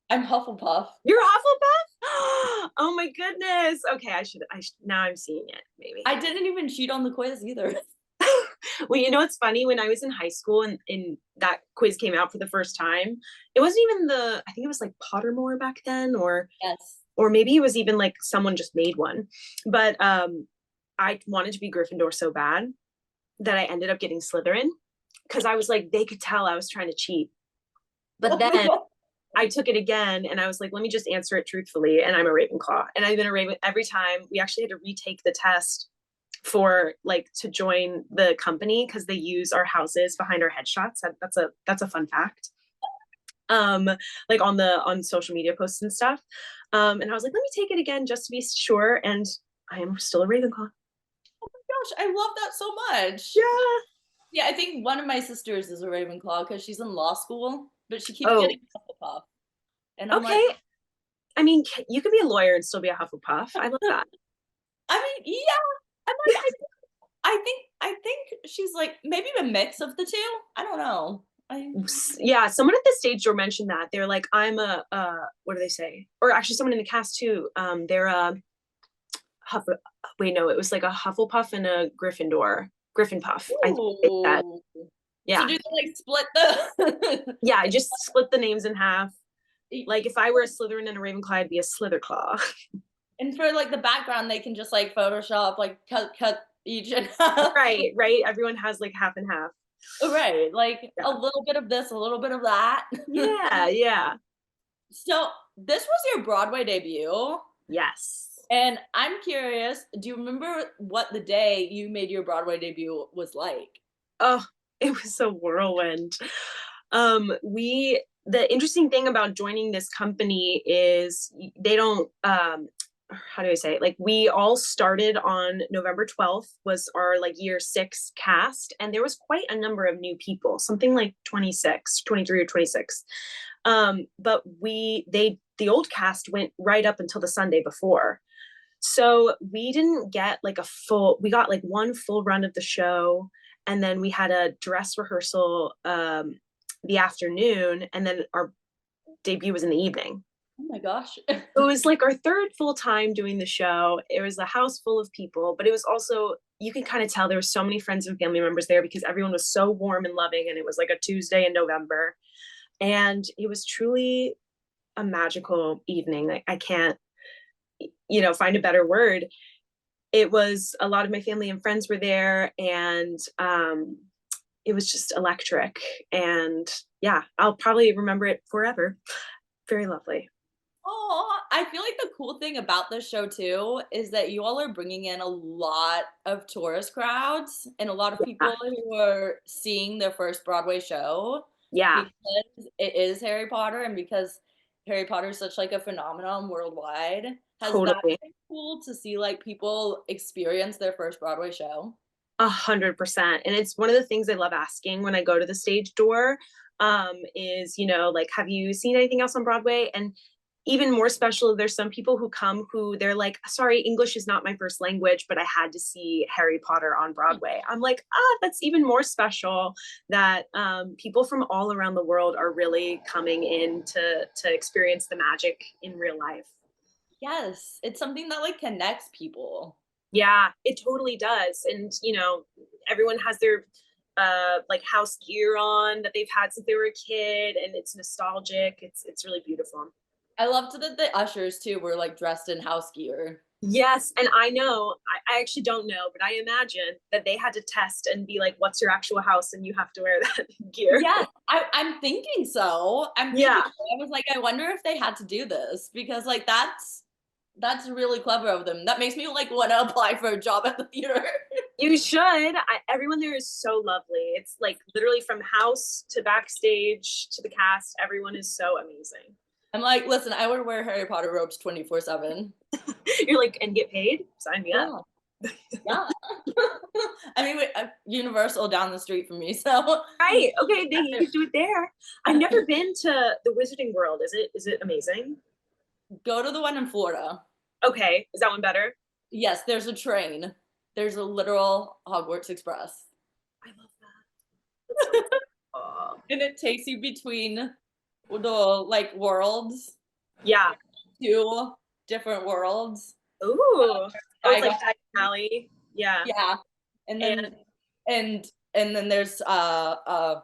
I'm Hufflepuff. You're Hufflepuff? Oh my goodness. Okay, now I'm seeing it, maybe. I didn't even cheat on the quiz either. Well, you know what's funny? When I was in high school and that quiz came out for the first time, it wasn't even I think it was like Pottermore back then, Yes. or maybe it was even like someone just made one. But I wanted to be Gryffindor so bad that I ended up getting Slytherin because I was like, they could tell I was trying to cheat. But then I took it again and I was like, let me just answer it truthfully. And I'm a Ravenclaw. And I've been a Raven every time. We actually had to retake the test for like to join the company because they use our houses behind our headshots. That's a fun fact. Like on social media posts and stuff. And I was like, let me take it again just to be sure. And I am still a Ravenclaw. Oh my gosh, I love that so much. Yeah. Yeah, I think one of my sisters is a Ravenclaw because she's in law school, but she keeps Oh, getting Hufflepuff. And I'm okay. like, I mean, you could be a lawyer and still be a Hufflepuff. I love that. I mean, yeah. I'm like, I think she's like maybe a mix of the two. I don't know. Yeah, someone at the stage door mentioned that. They're like, I'm a what do they say? Or actually someone in the cast too. They're a Huff wait, no, it was like a Hufflepuff and a Gryffindor. Gryffindpuff. I think that. Ooh. Yeah. So do they like split the Yeah, I just split the names in half. Like if I were a Slytherin and a Ravenclaw, I'd be a Slitherclaw. and for like the background they can just like Photoshop like cut each in half. Right. Everyone has like half and half. Right. Like Yeah. a little bit of this, a little bit of that. Yeah. So this was your Broadway debut. Yes. And I'm curious, do you remember what the day you made your Broadway debut was like? Oh, it was a whirlwind. The interesting thing about joining this company is they don't, how do I say it? Like we all started on November 12th was our like year 6 cast. And there was quite a number of new people, something like 26, 23 or 26. But the old cast went right up until the Sunday before. So we didn't get like we got like one full run of the show. And then we had a dress rehearsal the afternoon. And then our debut was in the evening. Oh my gosh. It was like our third full time doing the show. It was a house full of people, but it was also, you can kind of tell there were so many friends and family members there because everyone was so warm and loving. And it was like a Tuesday in November. And it was truly a magical evening. I can't, find a better word. It was a lot of my family and friends were there, and it was just electric. And yeah, I'll probably remember it forever. Very lovely. Oh, I feel like the cool thing about this show too is that you all are bringing in a lot of tourist crowds and a lot of people who are seeing their first Broadway show Yeah, because it is Harry Potter and because Harry Potter is such like a phenomenon worldwide. Has that totally. been cool to see like people experience their first Broadway show? 100%. And it's one of the things I love asking when I go to the stage door, is, like, have you seen anything else on Broadway? And even more special, there's some people who come who they're like, sorry, English is not my first language, but I had to see Harry Potter on Broadway. I'm like, that's even more special that people from all around the world are really coming in to experience the magic in real life. Yes, it's something that like connects people. Yeah, it totally does. And, everyone has their like house gear on that they've had since they were a kid, and it's nostalgic. It's really beautiful. I loved that the ushers too were like dressed in house gear. Yes, and I know, I actually don't know, but I imagine that they had to test and be like, what's your actual house? And you have to wear that gear. Yes, I'm thinking so. Yeah, I was like, I wonder if they had to do this because like that's really clever of them. That makes me like want to apply for a job at the theater. you should. Everyone there is so lovely. It's like literally from house to backstage to the cast, everyone is so amazing. I'm like, listen, I would wear Harry Potter robes 24/7. You're like, and get paid? Sign me up. Yeah. Yeah. I mean, Universal down the street from me, so Right. Okay, then you can do it there. I've never been to the Wizarding World. Is it amazing? go to the one in Florida. Okay. Is that one better? Yes, there's a train. There's a literal Hogwarts Express. I love that. Oh. And it takes you between the like worlds, Yeah. 2 different worlds. Ooh. Oh, it's like Diagon Alley. Yeah. Yeah. And then and then there's why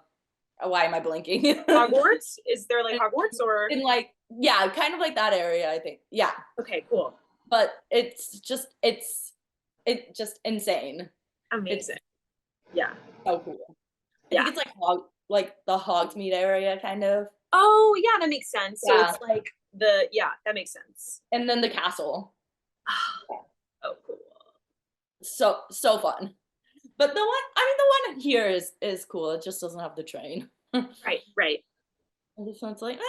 am I blinking? Hogwarts? Is there like Hogwarts or? In like yeah, kind of like that area, I think. Yeah. Okay, cool. But it's just insane. Amazing. Yeah. So cool. I Yeah. think it's like the Hogsmeade area kind of. Oh, yeah, that makes sense. So Yeah. it's like that makes sense. And then the castle. Oh, cool. So fun. But the one here is cool. It just doesn't have the train. Right, right. And this one's like,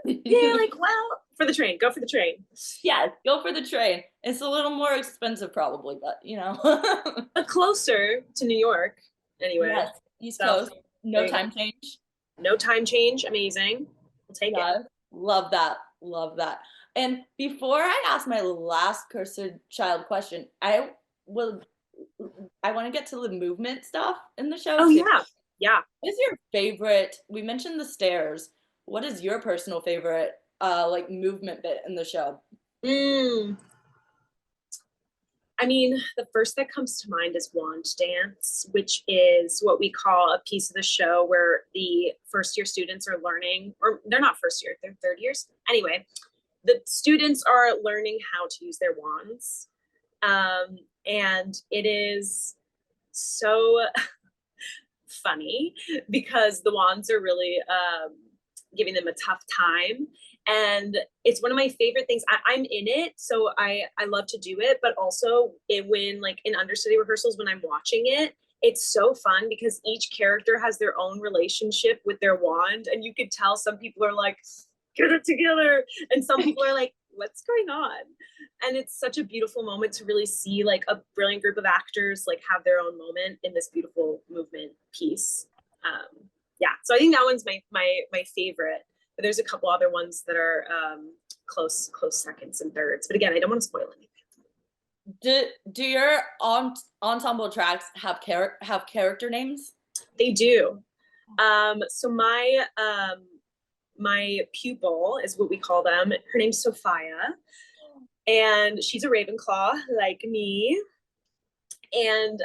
Yeah, like, well, for the train. Go for the train. yeah, go for the train. It's a little more expensive probably, but But closer to New York, anyway. Yes, East So, Coast, no there you go. time change. No time change. Amazing. We'll take it. Love that. Love that. And before I ask my last cursed child question, want to get to the movement stuff in the show Oh, too. yeah. Yeah. What is your favorite? We mentioned the stairs. What is your personal favorite like movement bit in the show? I mean, the first that comes to mind is wand dance, which is what we call a piece of the show where the first year students are learning, or they're not first year, they're third years. Anyway, the students are learning how to use their wands. And it is so funny because the wands are really giving them a tough time. And it's one of my favorite things. I'm in it, so I love to do it, but also when like in understudy rehearsals when I'm watching it, it's so fun because each character has their own relationship with their wand, and you could tell some people are like, get it together, and some people are like, what's going on? And it's such a beautiful moment to really see like a brilliant group of actors like have their own moment in this beautiful movement piece. Yeah, so I think that one's my favorite, but there's a couple other ones that are close seconds and thirds, but again, I don't want to spoil anything. Do your ensemble tracks have character names? They do. So my pupil is what we call them. Her name's Sophia, and she's a Ravenclaw like me. And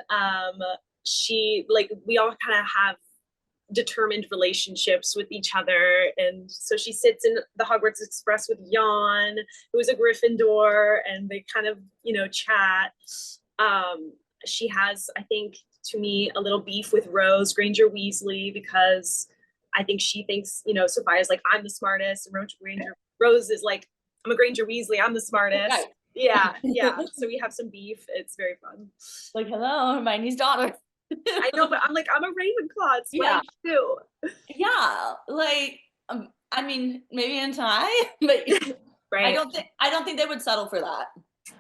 she, like, we all kind of have determined relationships with each other, and so she sits in the Hogwarts Express with Jan, who's a Gryffindor, and they kind of, you know, chat. She has, I think, to me, a little beef with Rose Granger Weasley, because I think she thinks, you know, Sophia's like, I'm the smartest, and Rose is like, I'm a Granger Weasley, I'm the smartest. Right. Yeah. So we have some beef. It's very fun. Like, hello, Hermione's daughter. I know, but I'm like, I'm a Ravenclaw. It's what I do. Yeah, like, I mean, maybe in time, but right. I don't think they would settle for that.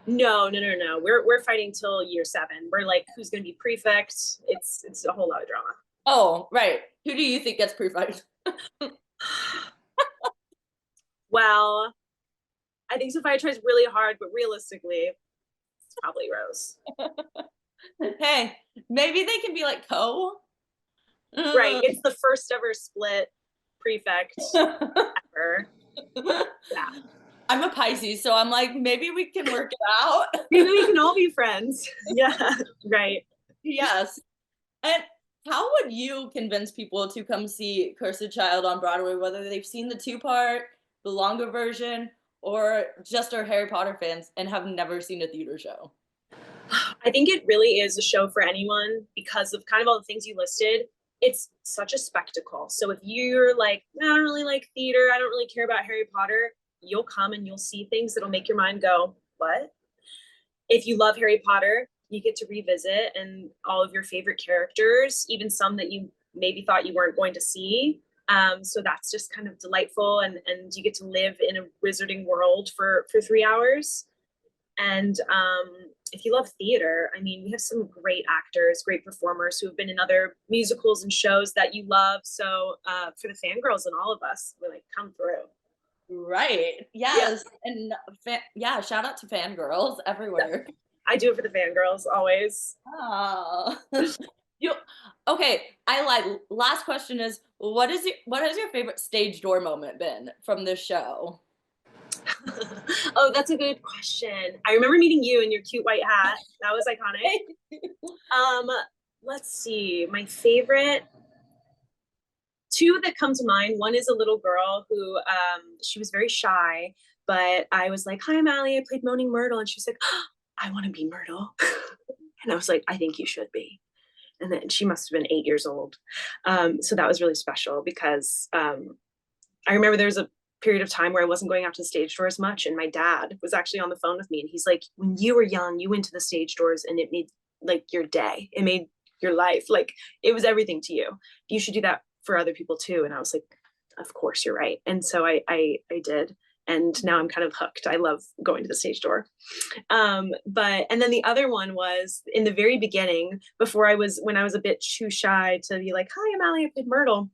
No. We're fighting till year 7. We're like, who's gonna be prefect? It's a whole lot of drama. Oh, right. Who do you think gets prefect? Well, I think Sophia tries really hard, but realistically, it's probably Rose. Hey, maybe they can be like Right. It's the first ever split prefect ever. Yeah. I'm a Pisces, so I'm like, maybe we can work it out. Maybe we can all be friends. Yeah. Right. Yes. And how would you convince people to come see Cursed Child on Broadway, whether they've seen the 2-part, the longer version, or just are Harry Potter fans and have never seen a theater show? I think it really is a show for anyone because of kind of all the things you listed. It's such a spectacle. So if you're like, I don't really like theater, I don't really care about Harry Potter, you'll come and you'll see things that'll make your mind go, what? If you love Harry Potter, you get to revisit and all of your favorite characters, even some that you maybe thought you weren't going to see. So that's just kind of delightful, and you get to live in a wizarding world for 3 hours. And if you love theater, I mean, we have some great actors, great performers who have been in other musicals and shows that you love. So for the fangirls and all of us, we're like, come through. Right. Yes. Yeah. And shout out to fangirls everywhere. I do it for the fangirls always. Oh. Okay, I lied. Last question is, what has your favorite stage door moment been from this show? Oh, that's a good question. I remember meeting you in your cute white hat. That was iconic. Let's see. My favorite, 2 that come to mind. One is a little girl who she was very shy, but I was like, hi, I'm Allie, I played Moaning Myrtle. And she was like, oh, I want to be Myrtle. And I was like, I think you should be. And then she must have been 8 years old. So that was really special because I remember there was a period of time where I wasn't going out to the stage door as much, and my dad was actually on the phone with me, and he's like, when you were young, you went to the stage doors and it made like your day, it made your life, like it was everything to you. You should do that for other people too. And I was like, of course you're right. And so I did, and now I'm kind of hooked. I love going to the stage door. And then the other one was in the very beginning, when I was a bit too shy to be like, hi, I'm Allie, I played Myrtle.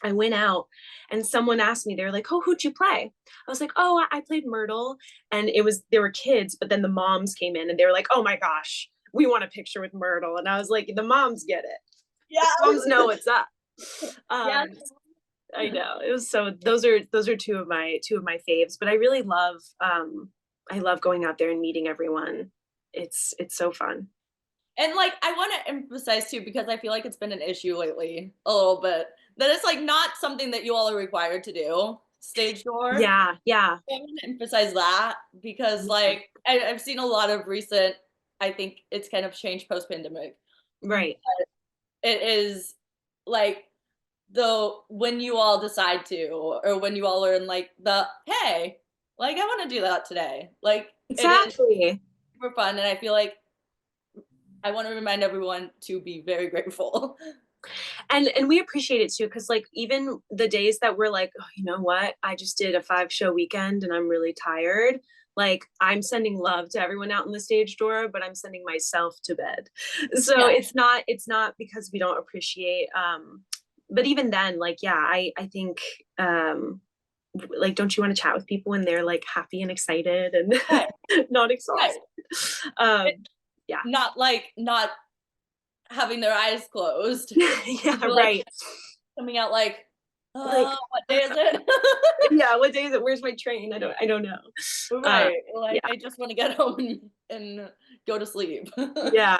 I went out and someone asked me, they were like, oh, who'd you play? I was like, oh, I played Myrtle. And there were kids, but then the moms came in and they were like, oh my gosh, we want a picture with Myrtle. And I was like, the moms get it. Yeah. The moms know what's up. Yeah. I know. It was so, those are 2 of my faves, but I really love, I love going out there and meeting everyone. It's so fun. And like, I want to emphasize too, because I feel like it's been an issue lately a little bit, that it's like not something that you all are required to do, stage door. Yeah. I want to emphasize that because like I've seen a lot of recent, I think it's kind of changed post-pandemic. Right. But it is like when you all decide to, or when you all are in like hey, like I want to do that today. Like exactly. It is super fun. And I feel like I want to remind everyone to be very grateful. And we appreciate it too, because like even the days that we're like, oh, you know what, I just did a 5-show weekend and I'm really tired, like I'm sending love to everyone out in the stage door, but I'm sending myself to bed. So Yeah. it's not because we don't appreciate, but even then, like, yeah, I think, like, don't you want to chat with people when they're like happy and excited and Right. not Right. exhausted? um yeah. Not having their eyes closed. Yeah, They're like right. coming out like, Like, what day is it? yeah, what day is it? Where's my train? I don't know. uh Right. Like, yeah. I just want to get home and go to sleep. Yeah,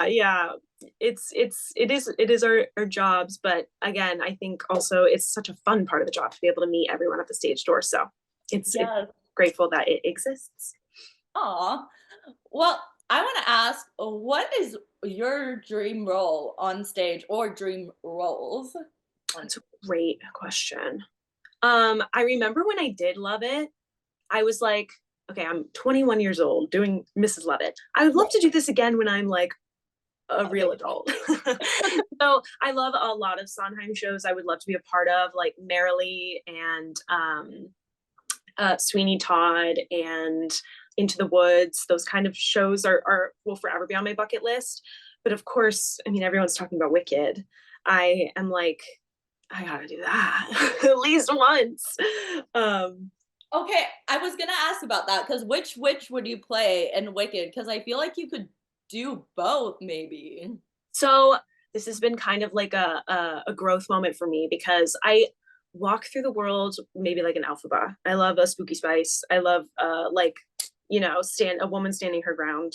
it is our jobs, but again, I think also it's such a fun part of the job to be able to meet everyone at the stage door, so it's Yes. grateful that it exists. Aw. Well, I want to ask, what is your dream role on stage or dream roles on That's a stage? great question. I remember when I did Love It, I was like, okay, I'm 21 years old doing Mrs. Lovett. I would love Right. to do this again when I'm like a real Okay. adult. So I love a lot of Sondheim shows I would love to be a part of, like Merrily and Sweeney Todd and Into the Woods. Those kind of shows are will forever be on my bucket list. But of course, I mean, everyone's talking about Wicked. I am like, I gotta do that at least once. Um, Okay, I was gonna ask about that because which witch would you play in Wicked? Because I feel like you could do both, maybe. so this has been kind of like a growth moment for me because I walk through the world maybe like an alphabet. I love a spooky spice. I love like, stand a woman standing her ground.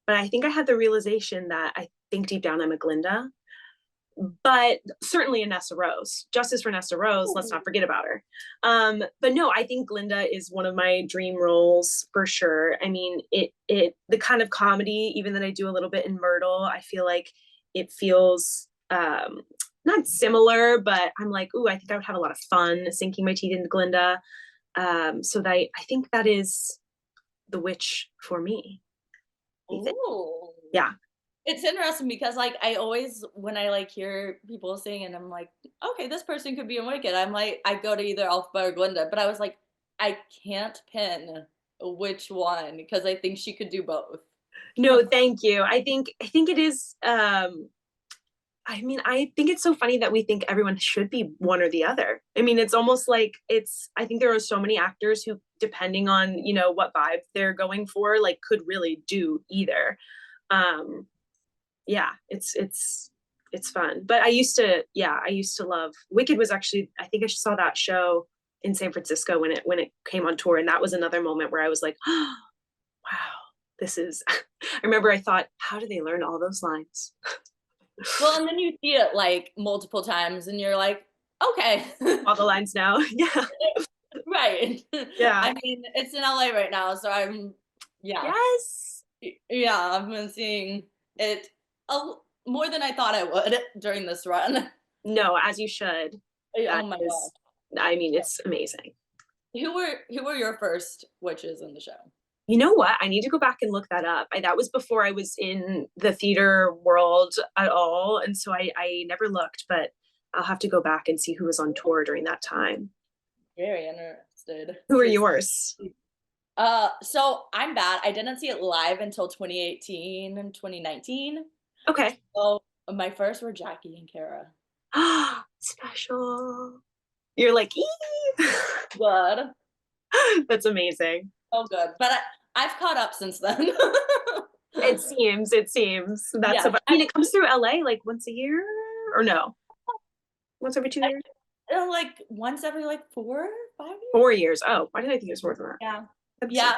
But I think I had the realization that I think deep down I'm a Glinda, but certainly a Nessa Rose. Justice for Nessa Rose, let's not forget about her. But no, I think Glinda is one of my dream roles for sure. I mean, it the kind of comedy, even that I do a little bit in Myrtle, I feel like it feels not similar, but I'm like, ooh, I think I would have a lot of fun sinking my teeth into Glinda. So that I think that is the witch for me. I think. Ooh. Yeah. It's interesting because like I always when I like hear people sing and I'm like, okay, this person could be in Wicked. I'm like, I go to either Elphaba or Glinda, but I was like, I can't pin which one because I think she could do both. No, thank you. I think it is I mean, I think it's so funny that we think everyone should be one or the other. I mean, it's almost like I think there are so many actors who, depending on, what vibe they're going for, like could really do either. Um, yeah, it's fun. But I used to love Wicked was actually, I think I saw that show in San Francisco when it came on tour. And that was another moment where I was like, oh, wow, this is, I remember I thought, how do they learn all those lines? Well, and then you see it like multiple times and you're like, okay. All the lines now. Yeah. Right. Yeah. I mean, it's in LA right now, so yeah. Yes. Yeah, I've been seeing it more than I thought I would during this run. No, as you should. Oh That my god. is, I mean, it's amazing. Who were your first witches in the show? You know what? I need to go back and look that up. That was before I was in the theater world at all. And so I never looked, but I'll have to go back and see who was on tour during that time. Very interested Who are to yours? so I'm bad. I didn't see it live until 2018 and 2019. Okay. So my first were Jackie and Kara. Special. You're like, ee! Good. That's amazing. So good. But I've caught up since then. It seems. That's Yeah. about, I mean, it comes through LA like once a year or no? Once every 2 years? Like once every like 4, 5 years. 4 years. Oh, why did I think it was more than that? Yeah. That's Yeah.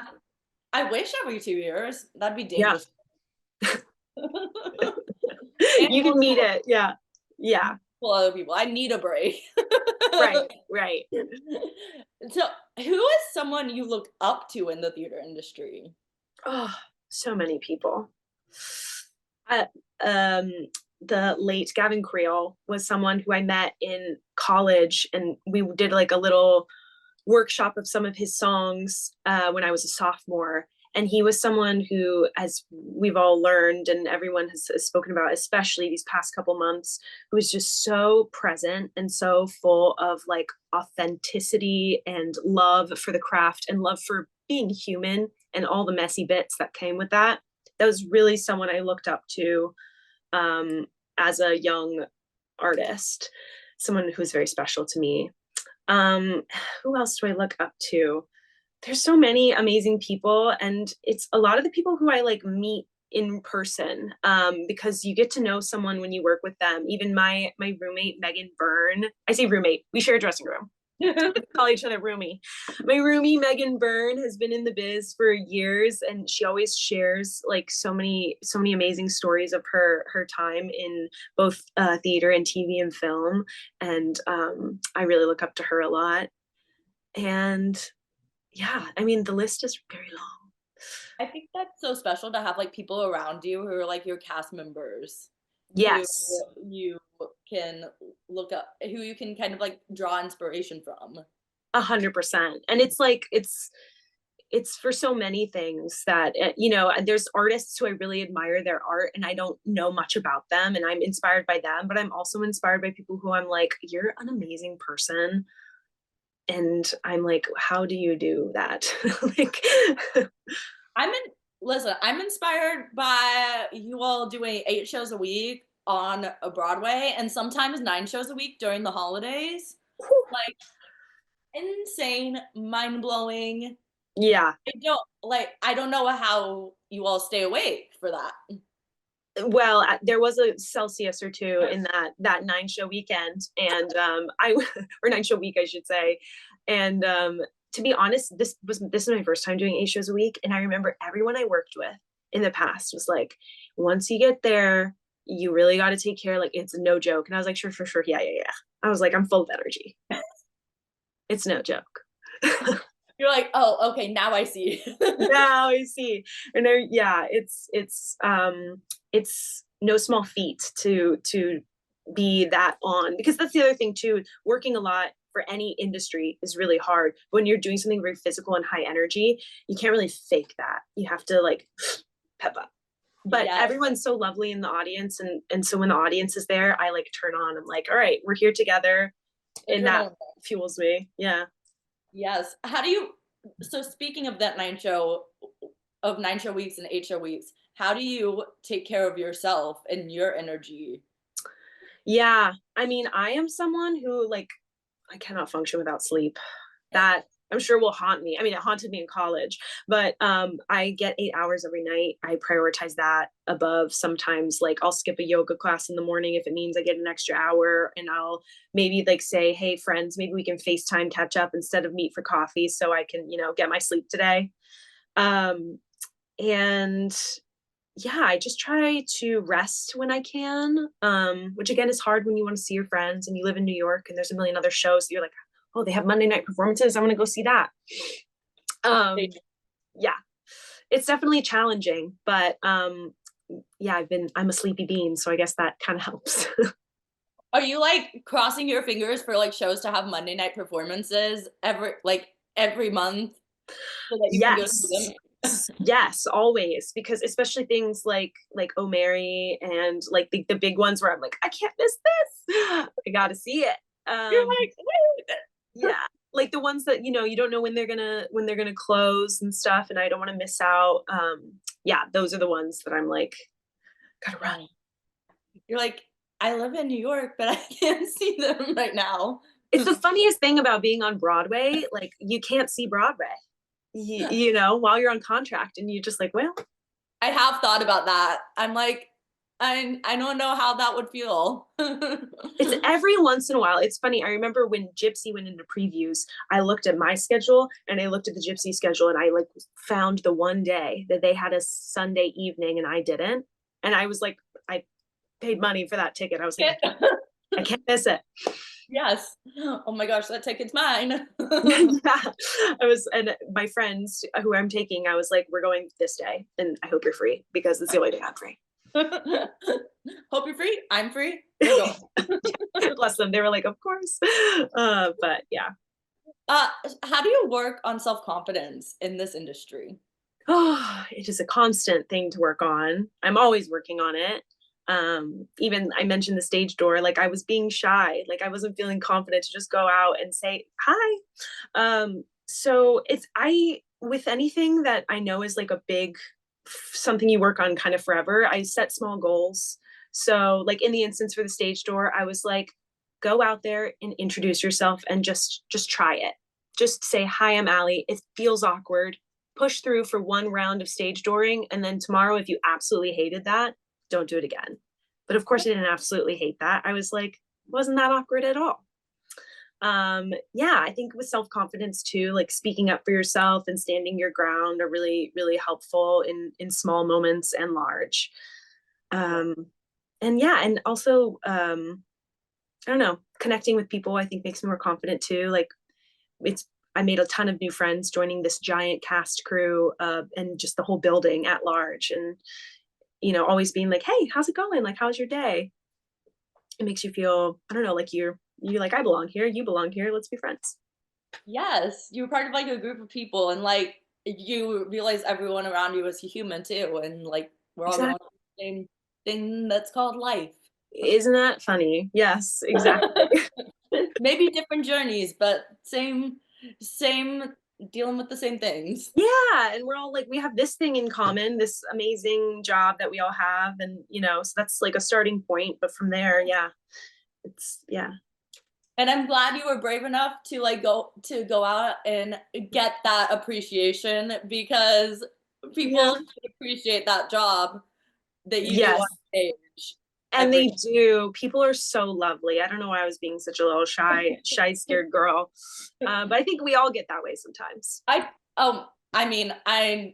I wish every 2 years. That'd be yeah. dangerous. You can meet it. Yeah. Yeah. Well, other people. I need a break. Right. Right. So, who is someone you look up to in the theater industry? Oh, so many people. Uh, um, the late Gavin Creel was someone who I met in college, and we did like a little workshop of some of his songs when I was a sophomore. And he was someone who, as we've all learned and everyone has spoken about, especially these past couple months, who was just so present and so full of like authenticity and love for the craft and love for being human and all the messy bits that came with that. That was really someone I looked up to as a young artist, someone who was very special to me. Who else do I look up to? There's so many amazing people, and it's a lot of the people who I like meet in person, because you get to know someone when you work with them. Even my roommate Megan Byrne, I say roommate, we share a dressing room. We call each other roomie. My roomie Megan Byrne has been in the biz for years, and she always shares like so many amazing stories of her time in both theater and TV and film. And I really look up to her a lot. And yeah, I mean, the list is very long. I think that's so special to have like people around you who are like your cast members, who Yes, you can look up, who you can kind of like draw inspiration from. 100%. And it's like it's for so many things that you know, there's artists who I really admire their art and I don't know much about them and I'm inspired by them, but I'm also inspired by people who I'm like, you're an amazing person. And I'm like, how do you do that? Like, I'm in, listen, I'm inspired by you all doing 8 shows a week on a Broadway and sometimes 9 shows a week during the holidays. Like insane, mind blowing. yeah. I don't know how you all stay awake for that. Well, there was a Celsius or two in that 9 show weekend, and I or 9 show week, I should say. And to be honest, this is my first time doing 8 shows a week, and I remember everyone I worked with in the past was like, once you get there, you really got to take care. Like it's no joke. And I was like, sure, yeah, yeah, yeah. I was like, I'm full of energy. It's no joke. You're like, oh, okay, now I see. Now I see. And there, yeah, it's no small feat to be that on, because that's the other thing too. Working a lot for any industry is really hard. When you're doing something very physical and high energy, you can't really fake that. You have to like pep up. But Yes. everyone's so lovely in the audience, and so when the audience is there, I like turn on. I'm like, all right, we're here together, and that fuels me. Yeah. Yes. How do you, so speaking of that 9 show weeks and 8 show weeks, how do you take care of yourself and your energy? Yeah. I mean, I am someone who like I cannot function without sleep. That I'm sure will haunt me. I mean, it haunted me in college, but I get 8 hours every night. I prioritize that above sometimes like I'll skip a yoga class in the morning if it means I get an extra hour, and I'll maybe like say, hey friends, maybe we can FaceTime catch up instead of meet for coffee so I can, you know, get my sleep today. And yeah, I just try to rest when I can, which again is hard when you want to see your friends and you live in New York and there's a million other shows. So you're like, oh, they have Monday night performances. I want to go see that. Yeah, it's definitely challenging, but yeah, I'm a sleepy bean, so I guess that kind of helps. Are you like crossing your fingers for like shows to have Monday night performances every month so that you can go see Yes. them? Yes, always, because especially things like Oh Mary and like the big ones where I'm like, I can't miss this. I gotta see it. You're like, wait. Yeah, like the ones that, you know, you don't know when they're gonna close and stuff, and I don't want to miss out. Yeah, those are the ones that I'm like, gotta run. You're like, I live in New York, but I can't see them right now. It's the funniest thing about being on Broadway. Like you can't see Broadway, you know, while you're on contract, and you're just like, well, I have thought about that. I'm like, I don't know how that would feel. it's every once in a while. It's funny. I remember when Gypsy went into previews, I looked at my schedule and I looked at the Gypsy schedule and I like found the one day that they had a Sunday evening and I didn't. And I was like, I paid money for that ticket. I was like, I can't miss it. Yes. Oh my gosh, that ticket's mine. Yeah. And my friends who I'm taking, I was like, we're going this day and I hope you're free because it's the only day I'm free. Hope you're free. I'm free. We're going. Bless them. They were like, of course. But yeah. How do you work on self-confidence in this industry? Oh, it is a constant thing to work on. I'm always working on it. Even I mentioned the stage door, like I was being shy, like I wasn't feeling confident to just go out and say hi. So it's I with anything that I know is like a big something you work on kind of forever, I set small goals. So like in the instance for the stage door, I was like, go out there and introduce yourself and just try it. Just say, hi, I'm Allie. It feels awkward. Push through for one round of stage dooring. And then tomorrow, if you absolutely hated that, don't do it again. But of course I didn't absolutely hate that. I was like, wasn't that awkward at all. Yeah, I think with self-confidence too, like speaking up for yourself and standing your ground are really really helpful in small moments and large. um and yeah, and also I don't know, connecting with people I think makes me more confident too. Like it's I made a ton of new friends joining this giant cast crew, and just the whole building at large, and always being like, hey, how's it going, like how's your day. It makes you feel, I don't know, like you're like, I belong here, you belong here, let's be friends. Yes, you were part of like a group of people, and like you realize everyone around you is a human too, and like we're all going Exactly. through the same thing that's called life. Isn't that funny? Yes, exactly. Maybe different journeys, but same dealing with the same things. Yeah, and we're all like, we have this thing in common, this amazing job that we all have, and so that's like a starting point. But from there, yeah, it's yeah, And I'm glad you were brave enough to like go out and get that appreciation because yeah, people should appreciate that job that you do on yes, stage and every. they do. People are so lovely. I don't know why I was being such a little shy, scared girl, but I think we all get that way sometimes. I mean I'm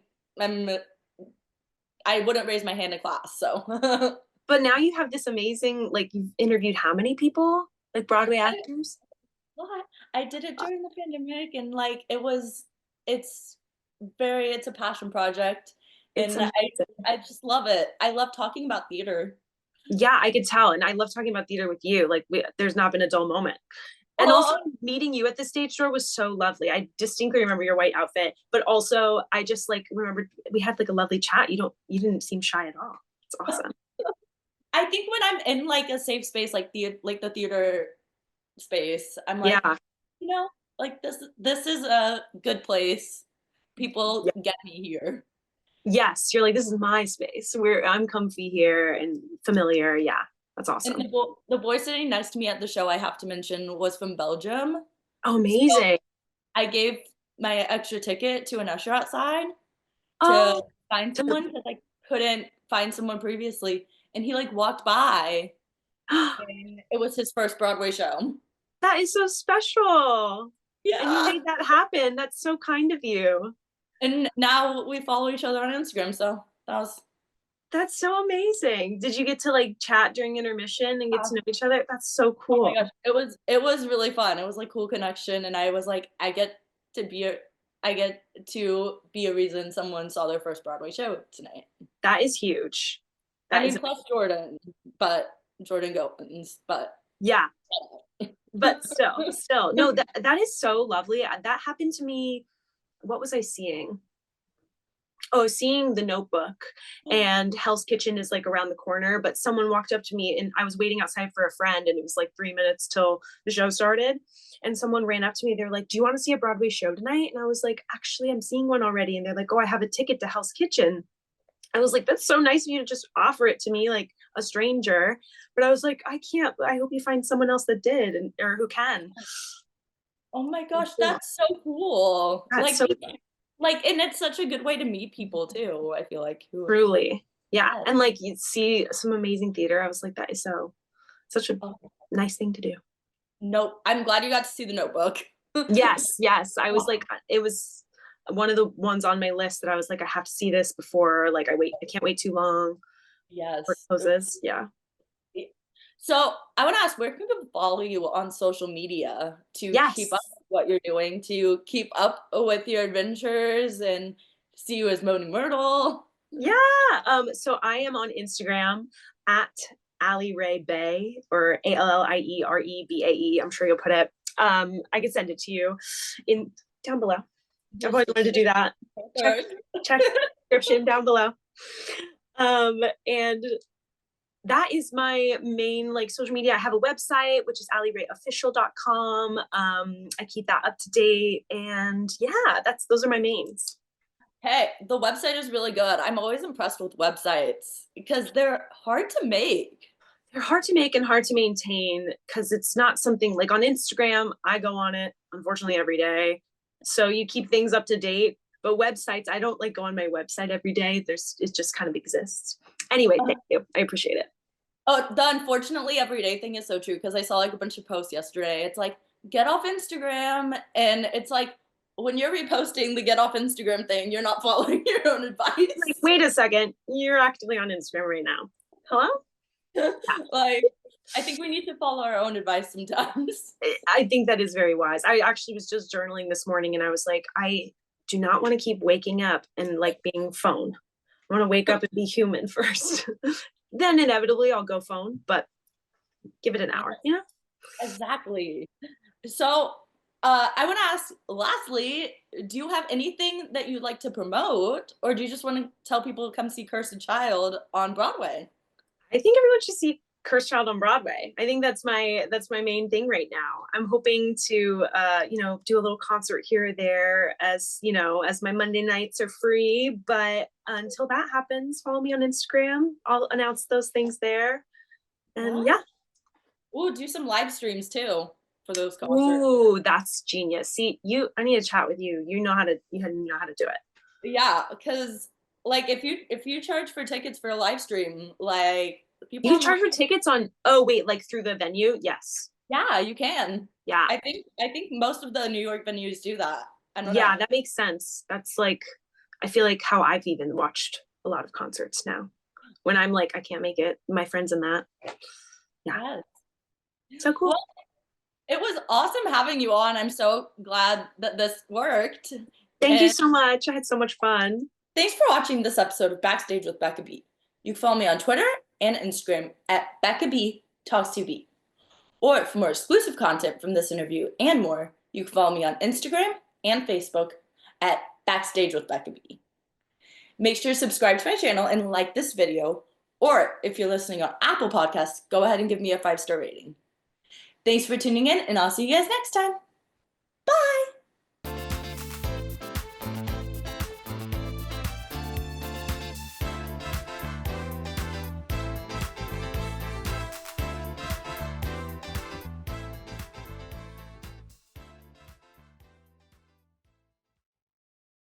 I wouldn't raise my hand in class, so But now you have this amazing, like you've interviewed how many people, like Broadway actors? What? I did it during the pandemic and like it's it's a passion project It's and amazing. I just love it. I love talking about theater. Yeah, I could tell, and I love talking about theater with you. Like there's not been a dull moment. And also Oh, meeting you at the stage door was so lovely. I distinctly remember your white outfit, but also I just like remember we had like a lovely chat. You didn't seem shy at all. It's awesome. I think when I'm in like a safe space like the theater space, I'm like, Yeah. you know, like this is a good place. People Yeah. get me here. Yes. You're like, this is my space where I'm comfy here and familiar. Yeah. That's And awesome. the boy sitting next to me at the show I have to mention was from Belgium. Oh, So amazing. I gave my extra ticket to an usher outside to Oh, find someone because I couldn't find someone previously, and he, like, walked by, and it was his first Broadway show. that is so special. And you Yeah, made that happen. That's so kind of you. and now we follow each other on Instagram, so that was That's so amazing. Did you get to like chat during intermission and get uh, to know each other? That's so oh my cool. gosh, it was really fun. It was, like, cool connection, and I was like, to be a I get to be a reason someone saw their first Broadway show tonight. That is huge. I That is, mean, plus Jordan, but Jordan Goins, but yeah, but still, no, that is so lovely. That happened to me. What was I seeing? Oh, seeing The Notebook, and Hell's Kitchen is like around the corner, but someone walked up to me and I was waiting outside for a friend and it was like 3 minutes till the show started. And someone ran up to me. They're like, do you want to see a Broadway show tonight? And I was like, actually, I'm seeing one already. And they're like, oh, I have a ticket to Hell's Kitchen. I was like, that's so nice of you to just offer it to me like a stranger. But I was like, I can't. I hope you find someone else that did and or who can. Oh my gosh, that's so cool. That's so Like, and it's such a good way to meet people too, I feel like, who truly, yeah. yes. And like you see some amazing theater. I was like, that is so such a Oh, nice thing to do. nope. I'm glad you got to see The Notebook. Yes, yes. I was like, it was one of the ones on my list that I was like, I have to see this before. Like, I can't wait too long before it Yes. closes. Yeah. So I want to ask, where can people follow you on social media to keep up Yes. with what you're doing, to keep up with your adventures and see you as Moaning Myrtle? Yeah. So I am on Instagram at Allie Re Bay, or ALLIEREBAE. I'm sure you'll put it. I can send it to you in down below. I've Yes, always wanted to do that. Check sure. Check the description down below. And that is my main like social media. I have a website, which is alliereofficial.com. I keep that up to date. And yeah, those are my mains. Hey, the website is really good. I'm always impressed with websites because they're hard to make. They're hard to make and hard to maintain because it's not something like on Instagram. I go on it, unfortunately, every day. So you keep things up to date. But websites, I don't like go on my website every day. It just kind of exists. Anyway, thank you. I appreciate it. Oh, the unfortunately everyday thing is so true because I saw like a bunch of posts yesterday. It's like, get off Instagram. And it's like, when you're reposting the get off Instagram thing, you're not following your own advice. Like, wait a second. You're actively on Instagram right now. Hello? Like, I think we need to follow our own advice sometimes. I think that is very wise. I actually was just journaling this morning and I was like, I do not want to keep waking up and like being phone. I want to wake up and be human first. Then inevitably I'll go phone, but give it an hour, you know? Exactly. So I want to ask, lastly, do you have anything that you'd like to promote, or do you just want to tell people to come see Cursed Child on Broadway? I think everyone should see Cursed Child on Broadway. I think that's my main thing right now. I'm hoping to do a little concert here or there as my Monday nights are free. But until that happens, follow me on Instagram. I'll announce those things there. And yeah. Ooh, do some live streams too for those concerts. Ooh, that's genius. See, I need to chat with you. You know how to do it. Yeah, because like if you charge for tickets for a live stream, like people you can charge for tickets on like through the venue. Yes. Yeah, you can. Yeah. I think most of the New York venues do that. I don't know. That makes sense. That's like, I feel like how I've even watched a lot of concerts now. When I'm like, I can't make it, my friends in that. Yeah. Yes. So cool. Well, it was awesome having you on. I'm so glad that this worked. Thank you so much. I had so much fun. Thanks for watching this episode of Backstage with Becca B. You can follow me on Twitter and Instagram at Becca B Talks to B. Or for more exclusive content from this interview and more, you can follow me on Instagram and Facebook at Backstage with Becca B. Make sure to subscribe to my channel and like this video. Or if you're listening on Apple Podcasts, go ahead and give me a 5-star rating. Thanks for tuning in, and I'll see you guys next time. Bye!